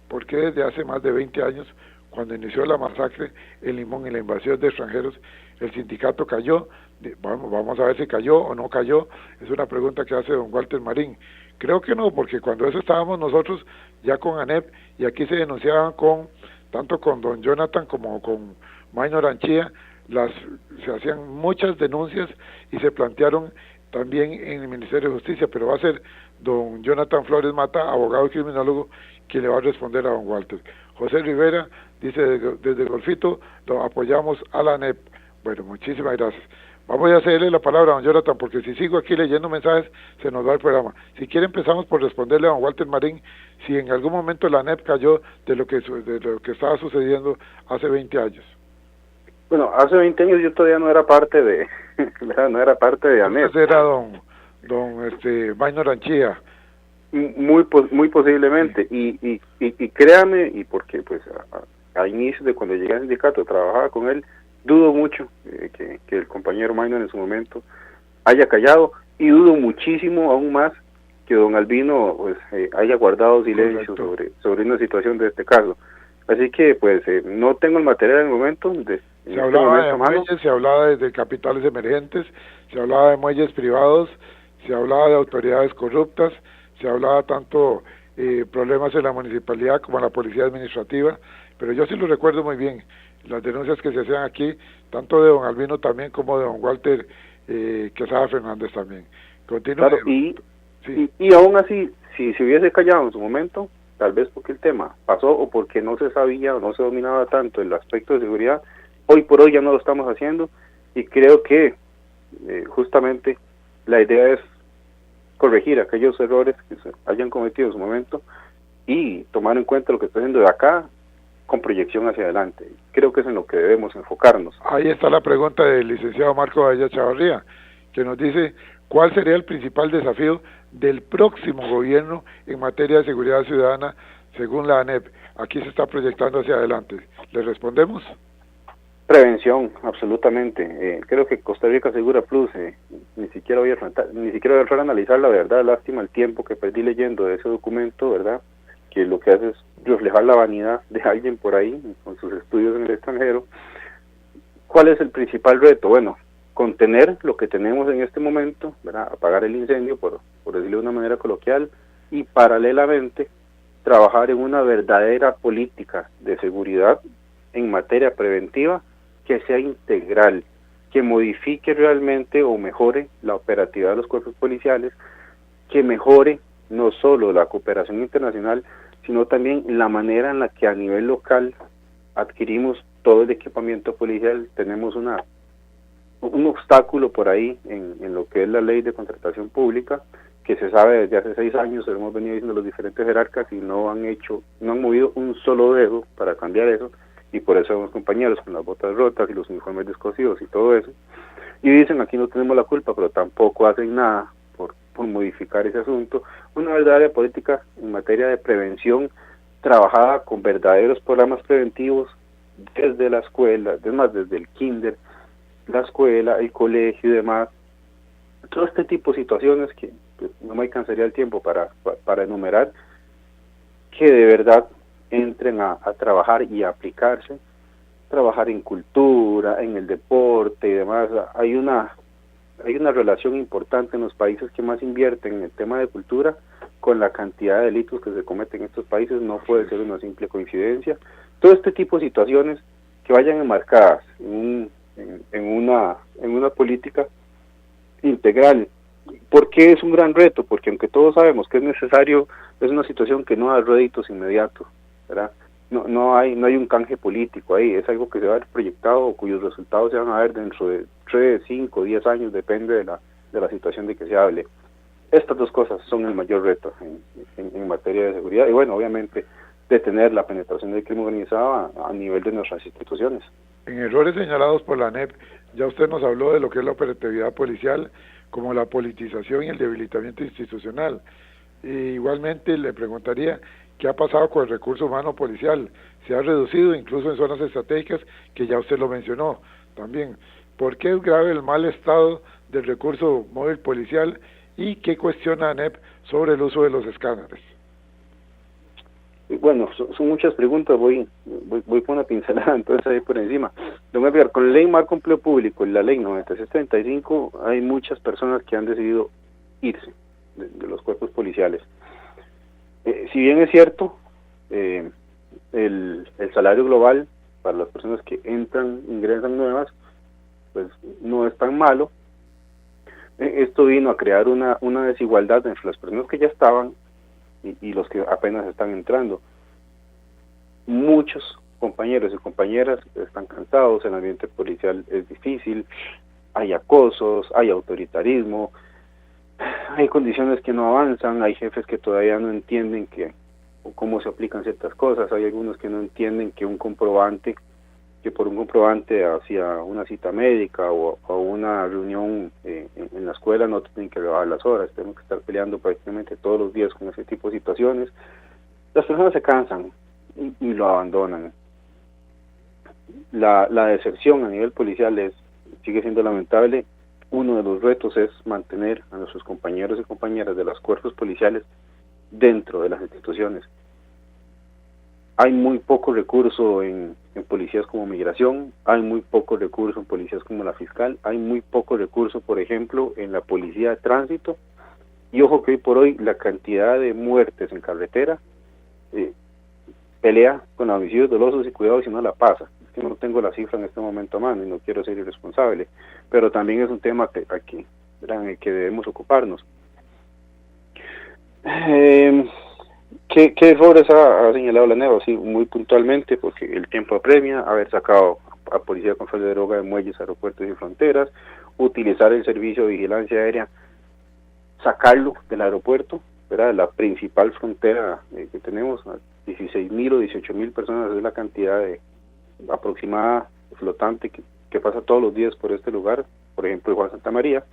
Speaker 6: desde hace más de 20 años, cuando inició la masacre en Limón y la invasión de extranjeros, el sindicato cayó? Vamos a ver si cayó o no cayó, es una pregunta que hace don Walter Marín. Creo que no, porque cuando eso estábamos nosotros ya con ANEP, y aquí se denunciaban tanto con don Jonathan como con Maynor Anchía, se hacían muchas denuncias y se plantearon también en el Ministerio de Justicia, pero va a ser don Jonathan Flores Mata, abogado y criminólogo, quien le va a responder a don Walter. José Rivera dice: desde Golfito apoyamos a la ANEP. Bueno, muchísimas gracias. Vamos a cederle la palabra a don Jonathan, porque si sigo aquí leyendo mensajes se nos va el programa. Si quiere, empezamos por responderle a don Walter Marín si en algún momento la ANEP cayó de lo que estaba sucediendo hace 20 años.
Speaker 7: Bueno, hace 20 años yo todavía no era parte de no era parte de ANEP.
Speaker 6: Entonces era don Maynor Anchía.
Speaker 7: Muy posiblemente, y créame, y porque pues a inicios de cuando llegué al sindicato trabajaba con él, dudo mucho que el compañero Maynor en su momento haya callado, y dudo muchísimo aún más que don Albino pues haya guardado silencio sobre una situación de este caso. Así que pues no tengo el material en el momento.
Speaker 6: Se hablaba de muelles, se hablaba de capitales emergentes, se hablaba de muelles privados, se hablaba de autoridades corruptas, se hablaba tanto problemas en la municipalidad como en la policía administrativa, pero yo sí lo recuerdo muy bien, las denuncias que se hacían aquí, tanto de don Albino también como de don Walter Quesada Fernández también. Continúe.
Speaker 7: Claro, y aún así, si se hubiese callado en su momento, tal vez porque el tema pasó o porque no se sabía o no se dominaba tanto el aspecto de seguridad, hoy por hoy ya no lo estamos haciendo, y creo que justamente la idea es corregir aquellos errores que se hayan cometido en su momento y tomar en cuenta lo que está haciendo de acá con proyección hacia adelante. Creo que es en lo que debemos enfocarnos.
Speaker 6: Ahí está la pregunta del licenciado Marco Aella Chavarría, que nos dice: ¿cuál sería el principal desafío del próximo gobierno en materia de seguridad ciudadana según la ANEP? Aquí se está proyectando hacia adelante. ¿Le respondemos?
Speaker 7: Prevención, absolutamente. Creo que Costa Rica Segura Plus, ni siquiera voy a analizar la verdad, lástima el tiempo que perdí leyendo de ese documento, ¿verdad? que lo que hace es reflejar la vanidad de alguien por ahí, con sus estudios en el extranjero. ¿Cuál es el principal reto? Bueno, contener lo que tenemos en este momento, ¿verdad? Apagar el incendio, por decirlo de una manera coloquial, y paralelamente trabajar en una verdadera política de seguridad en materia preventiva que sea integral, que modifique realmente o mejore la operatividad de los cuerpos policiales, que mejore no solo la cooperación internacional, sino también la manera en la que a nivel local adquirimos todo el equipamiento policial. Tenemos un obstáculo por ahí en lo que es la ley de contratación pública, que se sabe desde hace 6 años, lo hemos venido diciendo los diferentes jerarcas, y no han movido un solo dedo para cambiar eso, y por eso vemos compañeros con las botas rotas y los uniformes descosidos y todo eso, y dicen aquí no tenemos la culpa, pero tampoco hacen nada por modificar ese asunto. Una verdadera política en materia de prevención, trabajada con verdaderos programas preventivos desde la escuela, desde el kinder, la escuela, el colegio y demás. Todo este tipo de situaciones que no me alcanzaría el tiempo para enumerar, que de verdad entren a trabajar y a aplicarse, trabajar en cultura, en el deporte y demás. Hay una relación importante en los países que más invierten en el tema de cultura con la cantidad de delitos que se cometen en estos países. No puede ser una simple coincidencia. Todo este tipo de situaciones que vayan enmarcadas en una política integral. ¿Por qué es un gran reto? Porque aunque todos sabemos que es necesario, es una situación que no da réditos inmediatos, ¿verdad? No hay un canje político ahí, es algo que se va a ver proyectado, cuyos resultados se van a ver dentro de 3, 5, 10 años, depende de la situación de que se hable. Estas dos cosas son el mayor reto en materia de seguridad, y bueno, obviamente detener la penetración del crimen organizado a nivel de nuestras instituciones.
Speaker 6: En errores señalados por la ANEP, ya usted nos habló de lo que es la operatividad policial, como la politización y el debilitamiento institucional. Igualmente le preguntaría, ¿qué ha pasado con el recurso humano policial? Se ha reducido incluso en zonas estratégicas, que ya usted lo mencionó también. ¿Por qué es grave el mal estado del recurso móvil policial y qué cuestiona ANEP sobre el uso de los escáneres?
Speaker 7: Bueno, son muchas preguntas, voy con una pincelada entonces ahí por encima. Don Edgar, con la ley Marco Empleo Público y la ley 9635 hay muchas personas que han decidido irse de los cuerpos policiales. Si bien es cierto, el salario global para las personas que ingresan nuevas, pues no es tan malo. Esto vino a crear una desigualdad entre las personas que ya estaban y los que apenas están entrando. Muchos compañeros y compañeras están cansados, el ambiente policial es difícil, hay acosos, hay autoritarismo, hay condiciones que no avanzan, hay jefes que todavía no entienden cómo se aplican ciertas cosas, hay algunos que no entienden que por un comprobante hacia una cita médica o una reunión en la escuela no tienen que grabar las horas, tenemos que estar peleando prácticamente todos los días con ese tipo de situaciones. Las personas se cansan y lo abandonan. La deserción a nivel policial sigue siendo lamentable. Uno de los retos es mantener a nuestros compañeros y compañeras de los cuerpos policiales dentro de las instituciones. Hay muy poco recurso en policías como Migración, hay muy poco recurso en policías como la Fiscal, hay muy poco recurso, por ejemplo, en la Policía de Tránsito, y ojo que hoy por hoy la cantidad de muertes en carretera pelea con homicidios dolosos y cuidado si no la pasa. Es que no tengo la cifra en este momento a mano y no quiero ser irresponsable, pero también es un tema en el que debemos ocuparnos. ¿Qué errores ha señalado la NEVA? Sí, muy puntualmente, porque el tiempo apremia, haber sacado a Policía de Control de Droga de muelles, aeropuertos y fronteras, utilizar el servicio de vigilancia aérea, sacarlo del aeropuerto, ¿verdad? La principal frontera que tenemos, 16.000 o 18.000 personas, es la cantidad aproximada flotante que pasa todos los días por este lugar, por ejemplo, Juan Santa María,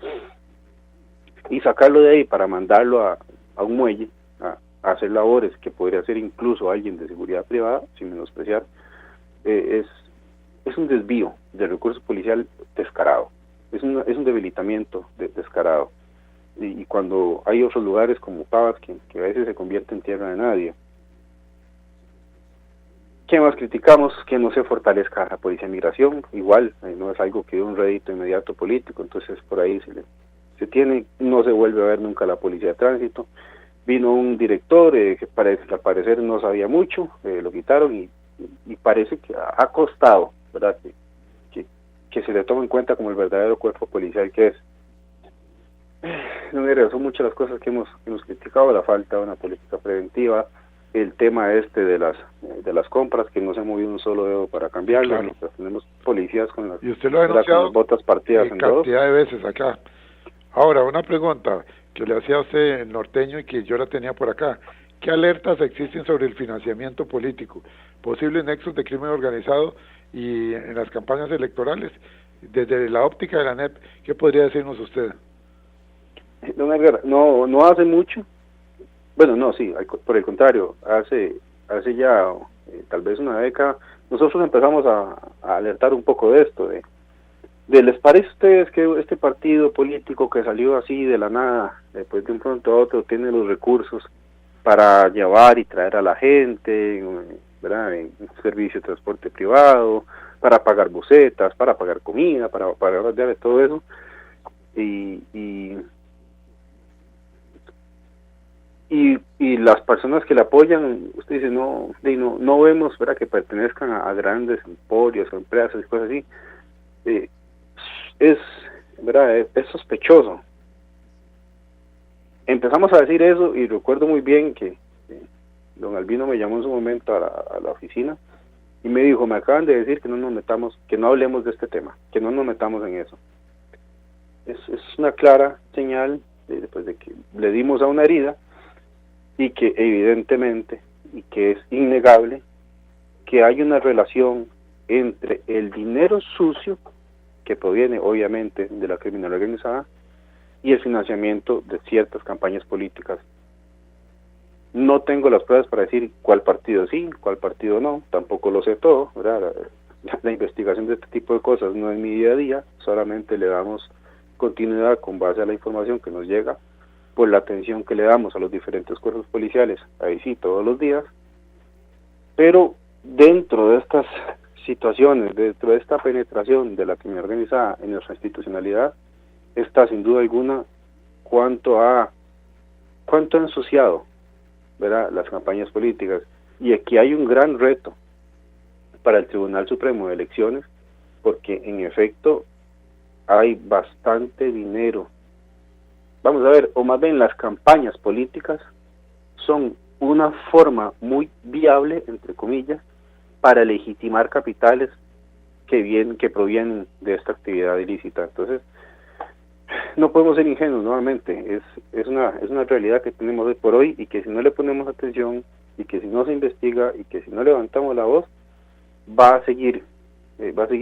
Speaker 7: y sacarlo de ahí para mandarlo a un muelle, a hacer labores que podría hacer incluso alguien de seguridad privada, sin menospreciar, es un desvío del recurso policial descarado, es un debilitamiento descarado, y cuando hay otros lugares como Pavas que a veces se convierte en tierra de nadie. ¿Qué más criticamos? Que no se fortalezca la Policía de Migración, igual, no es algo que dé un rédito inmediato político, entonces por ahí se tiene, no se vuelve a ver nunca la Policía de Tránsito. Vino un director que al parecer no sabía mucho, lo quitaron y parece que ha costado, ¿verdad? Que se le tome en cuenta como el verdadero cuerpo policial que es. Son muchas las cosas que hemos criticado, la falta de una política preventiva, el tema de las compras, que no se ha movido un solo dedo para cambiarlo,
Speaker 6: Claro.
Speaker 7: mientras tenemos policías con las,
Speaker 6: Y usted lo ha
Speaker 7: con
Speaker 6: denunciado
Speaker 7: las botas partidas en dos.
Speaker 6: cantidad de veces acá. Ahora, una pregunta que le hacía a usted el norteño y que yo la tenía por acá. ¿Qué alertas existen sobre el financiamiento político, posibles nexos de crimen organizado y en las campañas electorales? Desde la óptica de la ANEP, ¿qué podría decirnos usted?
Speaker 7: Don Edgar, no hace mucho, bueno, no, sí, por el contrario, hace ya tal vez una década, nosotros empezamos a alertar un poco de esto, de ¿les parece a ustedes que este partido político que salió así de la nada, después de un pronto a otro, tiene los recursos para llevar y traer a la gente, ¿verdad?, en un servicio de transporte privado, para pagar bucetas, para pagar comida, para pagar todo eso, y las personas que le apoyan, usted dice, no vemos, ¿verdad?, que pertenezcan a grandes emporios o empresas y cosas así. ¿Verdad?, es sospechoso. Empezamos a decir eso y recuerdo muy bien que don Albino me llamó en su momento a la oficina y me dijo, me acaban de decir que no nos metamos, que no hablemos de este tema, que no nos metamos en eso. Es una clara señal después de que le dimos a una herida y que evidentemente y que es innegable que hay una relación entre el dinero sucio que proviene obviamente de la criminalidad organizada y el financiamiento de ciertas campañas políticas. No tengo las pruebas para decir cuál partido sí, cuál partido no, tampoco lo sé todo, ¿verdad? La investigación de este tipo de cosas no es mi día a día, solamente le damos continuidad con base a la información que nos llega por la atención que le damos a los diferentes cuerpos policiales, ahí sí, todos los días, pero dentro de estas situaciones, dentro de esta penetración de la criminalidad organizada en nuestra institucionalidad, está sin duda alguna cuánto ha ensuciado, ¿verdad?, las campañas políticas, y aquí hay un gran reto para el Tribunal Supremo de Elecciones, porque en efecto hay bastante dinero. Vamos a ver, o más bien las campañas políticas son una forma muy viable, entre comillas, para legitimar capitales que provienen de esta actividad ilícita. Entonces, no podemos ser ingenuos nuevamente, es una realidad que tenemos hoy por hoy y que si no le ponemos atención y que si no se investiga y que si no levantamos la voz, va a seguir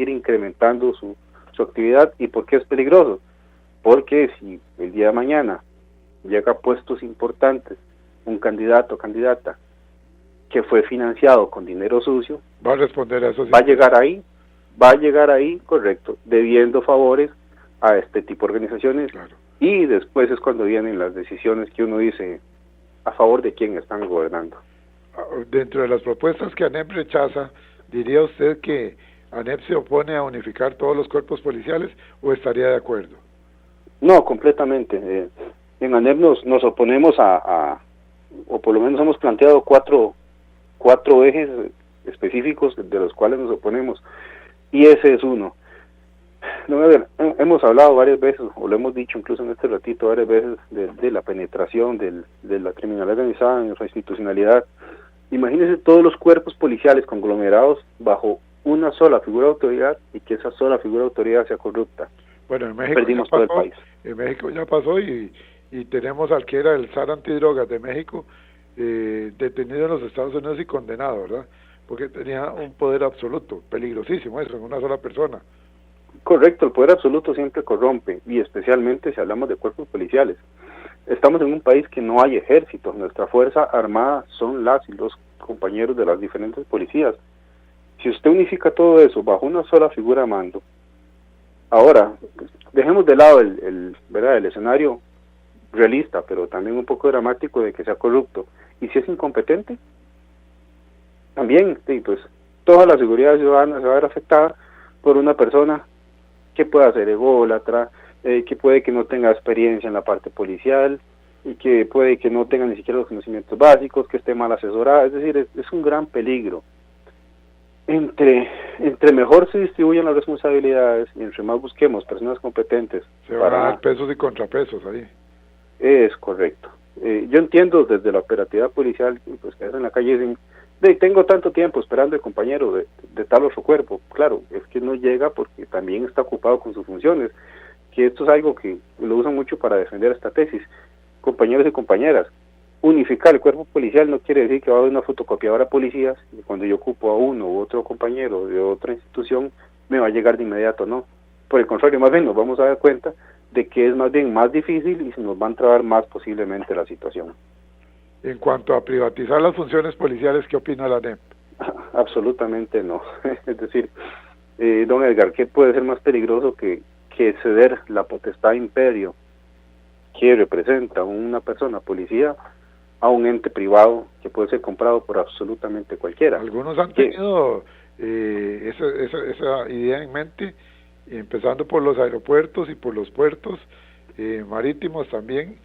Speaker 7: incrementando su actividad. ¿Y por qué es peligroso? Porque si el día de mañana llega a puestos importantes un candidato o candidata que fue financiado con dinero sucio,
Speaker 6: va a responder a eso.
Speaker 7: Va a llegar ahí, correcto, debiendo favores a este tipo de organizaciones.
Speaker 6: Claro.
Speaker 7: Y después es cuando vienen las decisiones que uno dice a favor de quién están gobernando.
Speaker 6: Dentro de las propuestas que ANEP rechaza, ¿diría usted que ANEP se opone a unificar todos los cuerpos policiales o estaría de acuerdo?
Speaker 7: No, completamente. En ANEP nos oponemos o por lo menos hemos planteado cuatro ejes específicos de los cuales nos oponemos, y ese es uno. No, a ver, hemos hablado varias veces, o lo hemos dicho incluso en este ratito varias veces, de la penetración de la criminalidad organizada en nuestra institucionalidad. Imagínense todos los cuerpos policiales conglomerados bajo una sola figura de autoridad y que esa sola figura de autoridad sea corrupta.
Speaker 6: Bueno, en México
Speaker 7: perdimos todo el país.
Speaker 6: En México ya pasó y tenemos al que era el zar antidrogas de México detenido en los Estados Unidos y condenado, ¿verdad? Porque tenía un poder absoluto, peligrosísimo eso, en una sola persona.
Speaker 7: Correcto, el poder absoluto siempre corrompe, y especialmente si hablamos de cuerpos policiales. Estamos en un país que no hay ejército, nuestra fuerza armada son las y los compañeros de las diferentes policías. Si usted unifica todo eso bajo una sola figura de mando, ahora, dejemos de lado el escenario realista, pero también un poco dramático de que sea corrupto, y si es incompetente, también, sí, pues toda la seguridad ciudadana se va a ver afectada por una persona que pueda ser ególatra, que puede que no tenga experiencia en la parte policial y que puede que no tenga ni siquiera los conocimientos básicos, que esté mal asesorada. Es decir, es un gran peligro. Entre mejor se distribuyan las responsabilidades y entre más busquemos personas competentes.
Speaker 6: Se van a dar pesos y contrapesos ahí.
Speaker 7: Es correcto. Yo entiendo desde la operatividad policial, pues que en la calle dicen, tengo tanto tiempo esperando el compañero de tal otro cuerpo. Claro, es que no llega porque también está ocupado con sus funciones, que esto es algo que lo usan mucho para defender esta tesis. Compañeros y compañeras, unificar el cuerpo policial no quiere decir que va a haber una fotocopiadora policías y cuando yo ocupo a uno u otro compañero de otra institución me va a llegar de inmediato, no. Por el contrario, más bien nos vamos a dar cuenta de que es más bien más difícil y se nos va a entrabar más posiblemente la situación.
Speaker 6: En cuanto a privatizar las funciones policiales, ¿qué opina la ANEP?
Speaker 7: Absolutamente no. Es decir, don Edgar, ¿qué puede ser más peligroso que ceder la potestad imperio que representa una persona policía a un ente privado que puede ser comprado por absolutamente cualquiera?
Speaker 6: Algunos han tenido esa idea en mente, empezando por los aeropuertos y por los puertos marítimos también,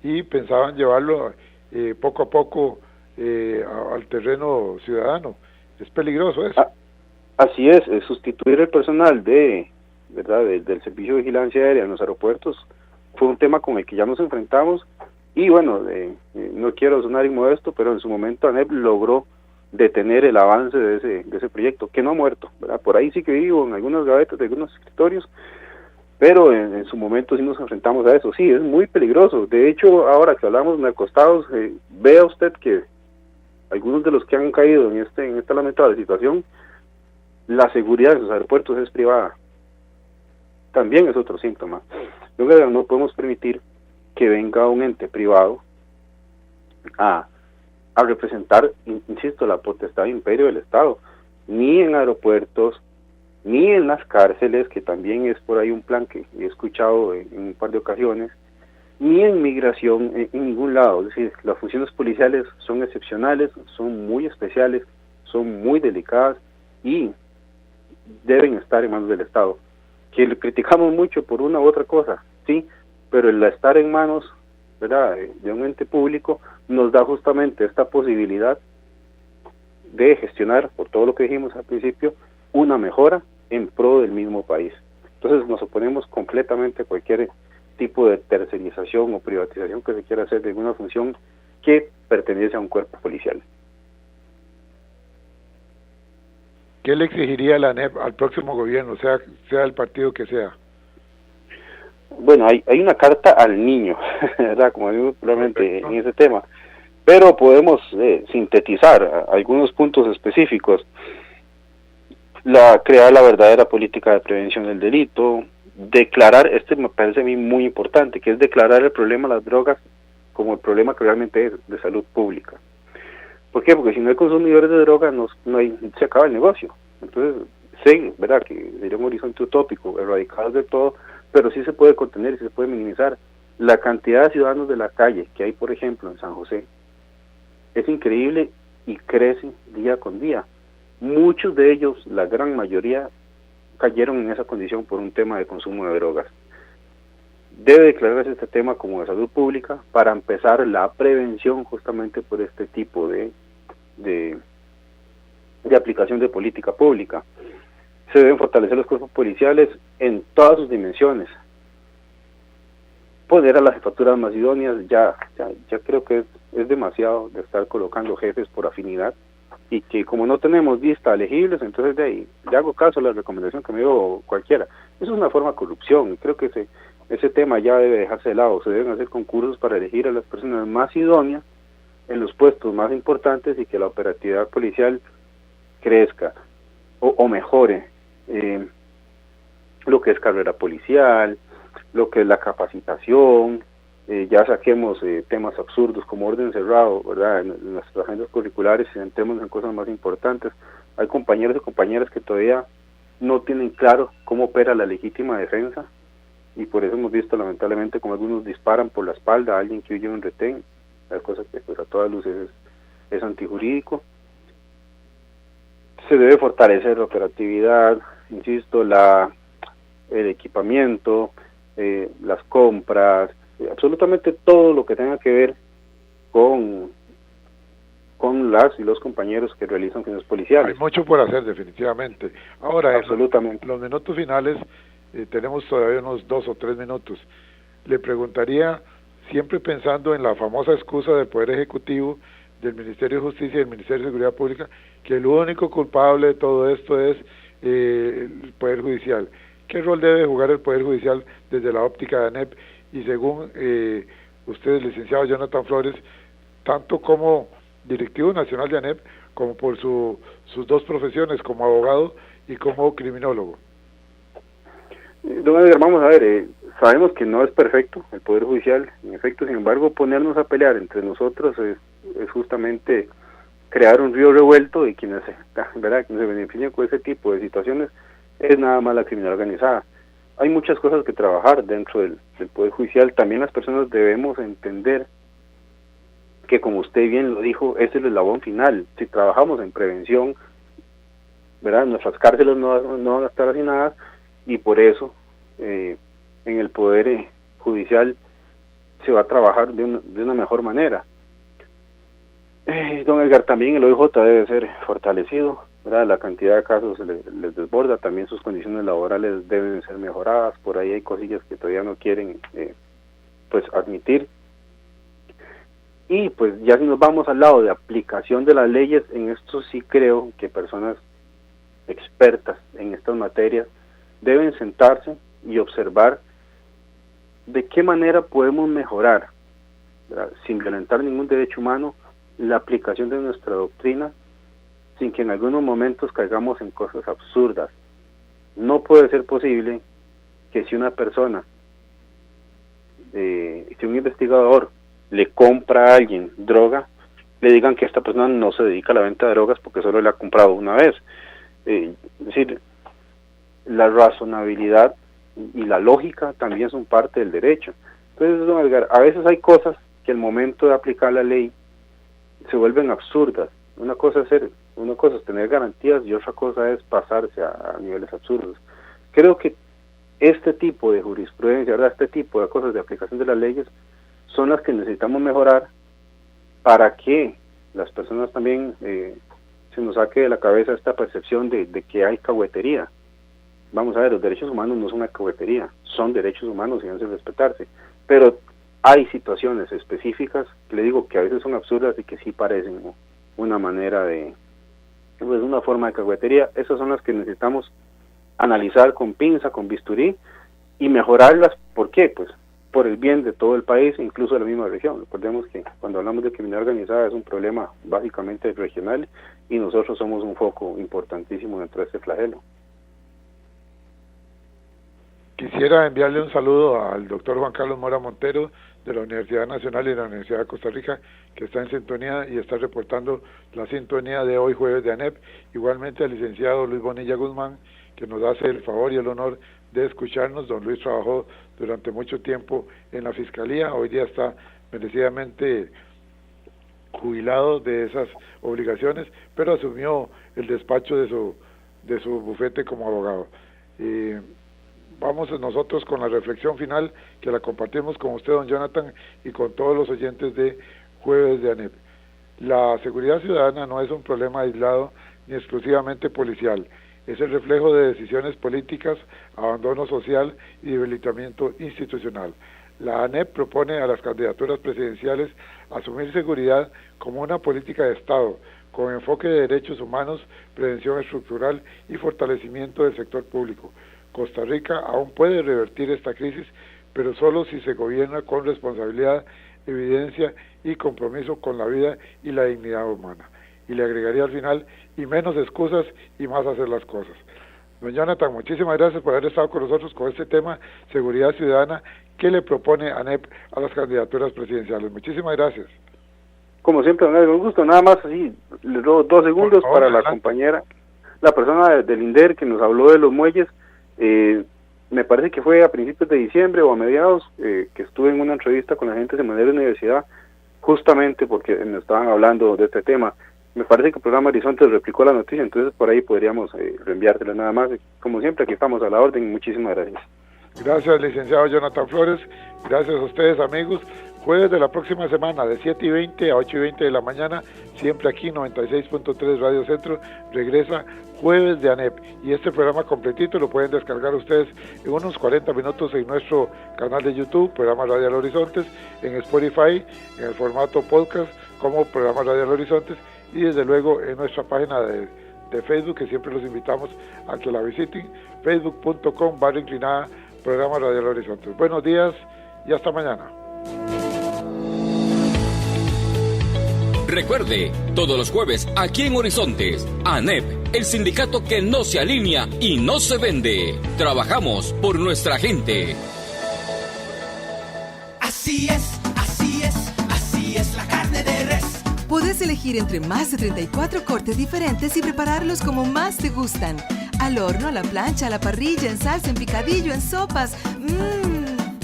Speaker 6: y pensaban llevarlo poco a poco al terreno ciudadano. Es peligroso eso.
Speaker 7: Así es, sustituir el personal del servicio de vigilancia aérea en los aeropuertos fue un tema con el que ya nos enfrentamos y bueno, no quiero sonar inmodesto, pero en su momento ANEP logró detener el avance de ese proyecto, que no ha muerto, ¿verdad? Por ahí sí que vivo en algunas gavetas de algunos escritorios, pero en su momento sí nos enfrentamos a eso. Sí, es muy peligroso. De hecho, ahora que hablamos de narcoestados, vea usted que algunos de los que han caído en esta lamentable situación, la seguridad de sus aeropuertos es privada. También es otro síntoma. No podemos permitir que venga un ente privado a representar, insisto, la potestad de imperio del Estado, ni en aeropuertos, ni en las cárceles, que también es por ahí un plan que he escuchado en un par de ocasiones, ni en migración, en ningún lado. Es decir, las funciones policiales son excepcionales, son muy especiales, son muy delicadas y deben estar en manos del Estado. Que lo criticamos mucho por una u otra cosa, sí, pero el estar en manos, ¿verdad?, de un ente público nos da justamente esta posibilidad de gestionar, por todo lo que dijimos al principio, una mejora en pro del mismo país. Entonces nos oponemos completamente a cualquier tipo de tercerización o privatización que se quiera hacer de alguna función que pertenece a un cuerpo policial.
Speaker 6: ¿Qué le exigiría la ANEP al próximo gobierno, sea el partido que sea?
Speaker 7: Bueno, hay una carta al niño, ¿verdad?, como digo probablemente en ese tema, pero podemos sintetizar algunos puntos específicos. Crear la verdadera política de prevención del delito, declarar, me parece a mí muy importante, que es declarar el problema de las drogas como el problema que realmente es de salud pública. ¿Por qué? Porque si no hay consumidores de drogas, se acaba el negocio. Entonces, sí, ¿verdad?, que sería un horizonte utópico, erradicar de todo, pero sí se puede contener y se puede minimizar. La cantidad de ciudadanos de la calle que hay, por ejemplo, en San José, es increíble y crece día con día. Muchos de ellos, la gran mayoría, cayeron en esa condición por un tema de consumo de drogas. Debe declararse este tema como de salud pública para empezar la prevención justamente por este tipo de aplicación de política pública. Se deben fortalecer los cuerpos policiales en todas sus dimensiones. Poner a las jefaturas más idóneas, ya creo que es demasiado de estar colocando jefes por afinidad, y que como no tenemos lista elegibles, entonces le hago caso a la recomendación que me dio cualquiera. Eso es una forma de corrupción, y creo que ese tema ya debe dejarse de lado. Se deben hacer concursos para elegir a las personas más idóneas en los puestos más importantes y que la operatividad policial crezca o mejore lo que es carrera policial, lo que es la capacitación. Ya saquemos temas absurdos como orden cerrado, ¿verdad?, en nuestras agendas curriculares, y entremos en cosas más importantes. Hay compañeros y compañeras que todavía no tienen claro cómo opera la legítima defensa, y por eso hemos visto lamentablemente como algunos disparan por la espalda a alguien que huye en un retén, las cosas que pues a todas luces es antijurídico. se debe fortalecer la operatividad, insisto, el equipamiento, las compras, absolutamente todo lo que tenga que ver con las y los compañeros que realizan funciones policiales.
Speaker 6: Hay mucho por hacer, definitivamente. Ahora,
Speaker 7: absolutamente.
Speaker 6: En los minutos finales, tenemos todavía unos 2 o 3 minutos. Le preguntaría, siempre pensando en la famosa excusa del Poder Ejecutivo, del Ministerio de Justicia y del Ministerio de Seguridad Pública, que el único culpable de todo esto es el Poder Judicial. ¿Qué rol debe jugar el Poder Judicial desde la óptica de ANEP? Y según usted, licenciado Jonathan Flores, tanto como directivo nacional de ANEP, como por sus 2 profesiones, como abogado y como criminólogo.
Speaker 7: Don Edgar, vamos a ver, sabemos que no es perfecto el Poder Judicial, en efecto, sin embargo, ponernos a pelear entre nosotros es justamente crear un río revuelto, y quienes se benefician con ese tipo de situaciones es nada más la criminalidad organizada. Hay muchas cosas que trabajar dentro del Poder Judicial. También las personas debemos entender que, como usted bien lo dijo, ese es el eslabón final. Si trabajamos en prevención, nuestras cárceles no van a estar hacinadas, y por eso en el Poder Judicial se va a trabajar de una mejor manera. Don Edgar, también el OIJ debe ser fortalecido, la cantidad de casos les desborda, también sus condiciones laborales deben ser mejoradas, por ahí hay cosillas que todavía no quieren admitir. Y pues ya si nos vamos al lado de aplicación de las leyes, en esto sí creo que personas expertas en estas materias deben sentarse y observar de qué manera podemos mejorar, sin violentar ningún derecho humano, la aplicación de nuestra doctrina, sin que en algunos momentos caigamos en cosas absurdas. No puede ser posible que si una persona, si un investigador le compra a alguien droga, le digan que esta persona no se dedica a la venta de drogas porque solo le ha comprado una vez. Es decir, la razonabilidad y la lógica también son parte del derecho. Entonces, don Edgar, a veces hay cosas que al momento de aplicar la ley se vuelven absurdas. Una cosa es tener garantías, y otra cosa es pasarse a niveles absurdos. Creo que este tipo de jurisprudencia, este tipo de cosas de aplicación de las leyes son las que necesitamos mejorar para que las personas también se nos saque de la cabeza esta percepción de que hay cahuetería. Vamos a ver, los derechos humanos no son una cahuetería, son derechos humanos y deben respetarse, pero hay situaciones específicas, que le digo, que a veces son absurdas y que sí parecen una manera una forma de cahuetería. Esas son las que necesitamos analizar con pinza, con bisturí, y mejorarlas. ¿Por qué? Pues por el bien de todo el país, incluso de la misma región. Recordemos que cuando hablamos de criminalidad organizada es un problema básicamente regional, y nosotros somos un foco importantísimo dentro de este flagelo.
Speaker 6: Quisiera enviarle un saludo al doctor Juan Carlos Mora Montero, de la Universidad Nacional y de la Universidad de Costa Rica, que está en sintonía y está reportando la sintonía de hoy jueves de ANEP. Igualmente al licenciado Luis Bonilla Guzmán, que nos hace el favor y el honor de escucharnos. Don Luis trabajó durante mucho tiempo en la Fiscalía, hoy día está merecidamente jubilado de esas obligaciones, pero asumió el despacho de su bufete como abogado. Vamos nosotros con la reflexión final, que la compartimos con usted, don Jonathan, y con todos los oyentes de Jueves de ANEP. La seguridad ciudadana no es un problema aislado ni exclusivamente policial, es el reflejo de decisiones políticas, abandono social y debilitamiento institucional. La ANEP propone a las candidaturas presidenciales asumir seguridad como una política de Estado, con enfoque de derechos humanos, prevención estructural y fortalecimiento del sector público. Costa Rica aún puede revertir esta crisis, pero solo si se gobierna con responsabilidad, evidencia y compromiso con la vida y la dignidad humana. Y le agregaría al final, y menos excusas y más hacer las cosas. Don Jonathan, muchísimas gracias por haber estado con nosotros con este tema, seguridad ciudadana, que le propone ANEP a las candidaturas presidenciales. Muchísimas gracias.
Speaker 7: Como siempre, don Edgar, un gusto. Nada más así, le doy 2 segundos favor, para adelante. La compañera, la persona del INDER que nos habló de los muelles. Me parece que fue a principios de diciembre o a mediados, que estuve en una entrevista con la gente de Madera Universidad, justamente porque me estaban hablando de este tema. Me parece que el programa Horizontes replicó la noticia, entonces por ahí podríamos reenviártela nada más. Como siempre, aquí estamos a la orden. Muchísimas gracias.
Speaker 6: Gracias, licenciado Jonathan Flores. Gracias a ustedes, amigos. Jueves de la próxima semana, de 7:20 a 8:20 de la mañana, siempre aquí, 96.3 Radio Centro, regresa Jueves de ANEP. Y este programa completito lo pueden descargar ustedes en unos 40 minutos en nuestro canal de YouTube, Programa Radial Horizontes, en Spotify, en el formato podcast, como Programa Radial Horizontes, y desde luego en nuestra página de Facebook, que siempre los invitamos a que la visiten, facebook.com/inclinada Programa Radial Horizontes. Buenos días y hasta mañana.
Speaker 2: Recuerde, todos los jueves aquí en Horizontes, ANEP, el sindicato que no se alinea y no se vende. Trabajamos por nuestra gente.
Speaker 3: Así es, así es, así es la carne de res.
Speaker 9: Puedes elegir entre más de 34 cortes diferentes y prepararlos como más te gustan. Al horno, a la plancha, a la parrilla, en salsa, en picadillo, en sopas.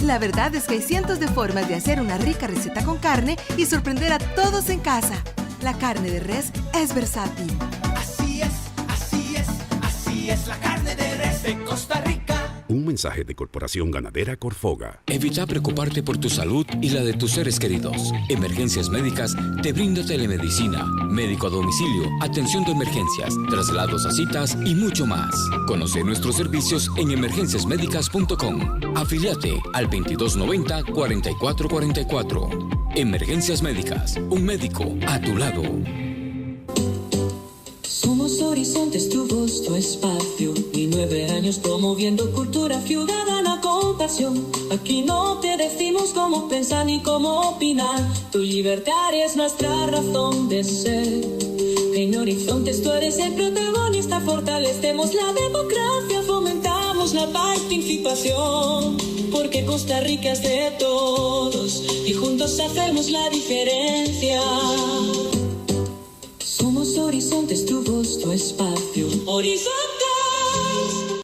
Speaker 9: La verdad es que hay cientos de formas de hacer una rica receta con carne y sorprender a todos en casa. La carne de res es versátil.
Speaker 3: Así es, así es, así es la carne de res de Costa Rica.
Speaker 4: Un mensaje de Corporación Ganadera Corfoga.
Speaker 2: Evita preocuparte por tu salud y la de tus seres queridos. Emergencias Médicas te brinda telemedicina, médico a domicilio, atención de emergencias, traslados a citas y mucho más. Conoce nuestros servicios en emergenciasmedicas.com. Afíliate al 2290-4444. Emergencias Médicas, un médico a tu lado.
Speaker 1: Somos Horizontes, tu voz, tu espacio. Y 9 años promoviendo cultura ciudadana con pasión. Aquí no te decimos cómo pensar ni cómo opinar. Tu libertad es nuestra razón de ser. En Horizontes tú eres el protagonista. Fortalecemos la democracia, fomentamos la participación. Porque Costa Rica es de todos y juntos hacemos la diferencia. Somos Horizontes, tu voz, tu espacio. Horizontes.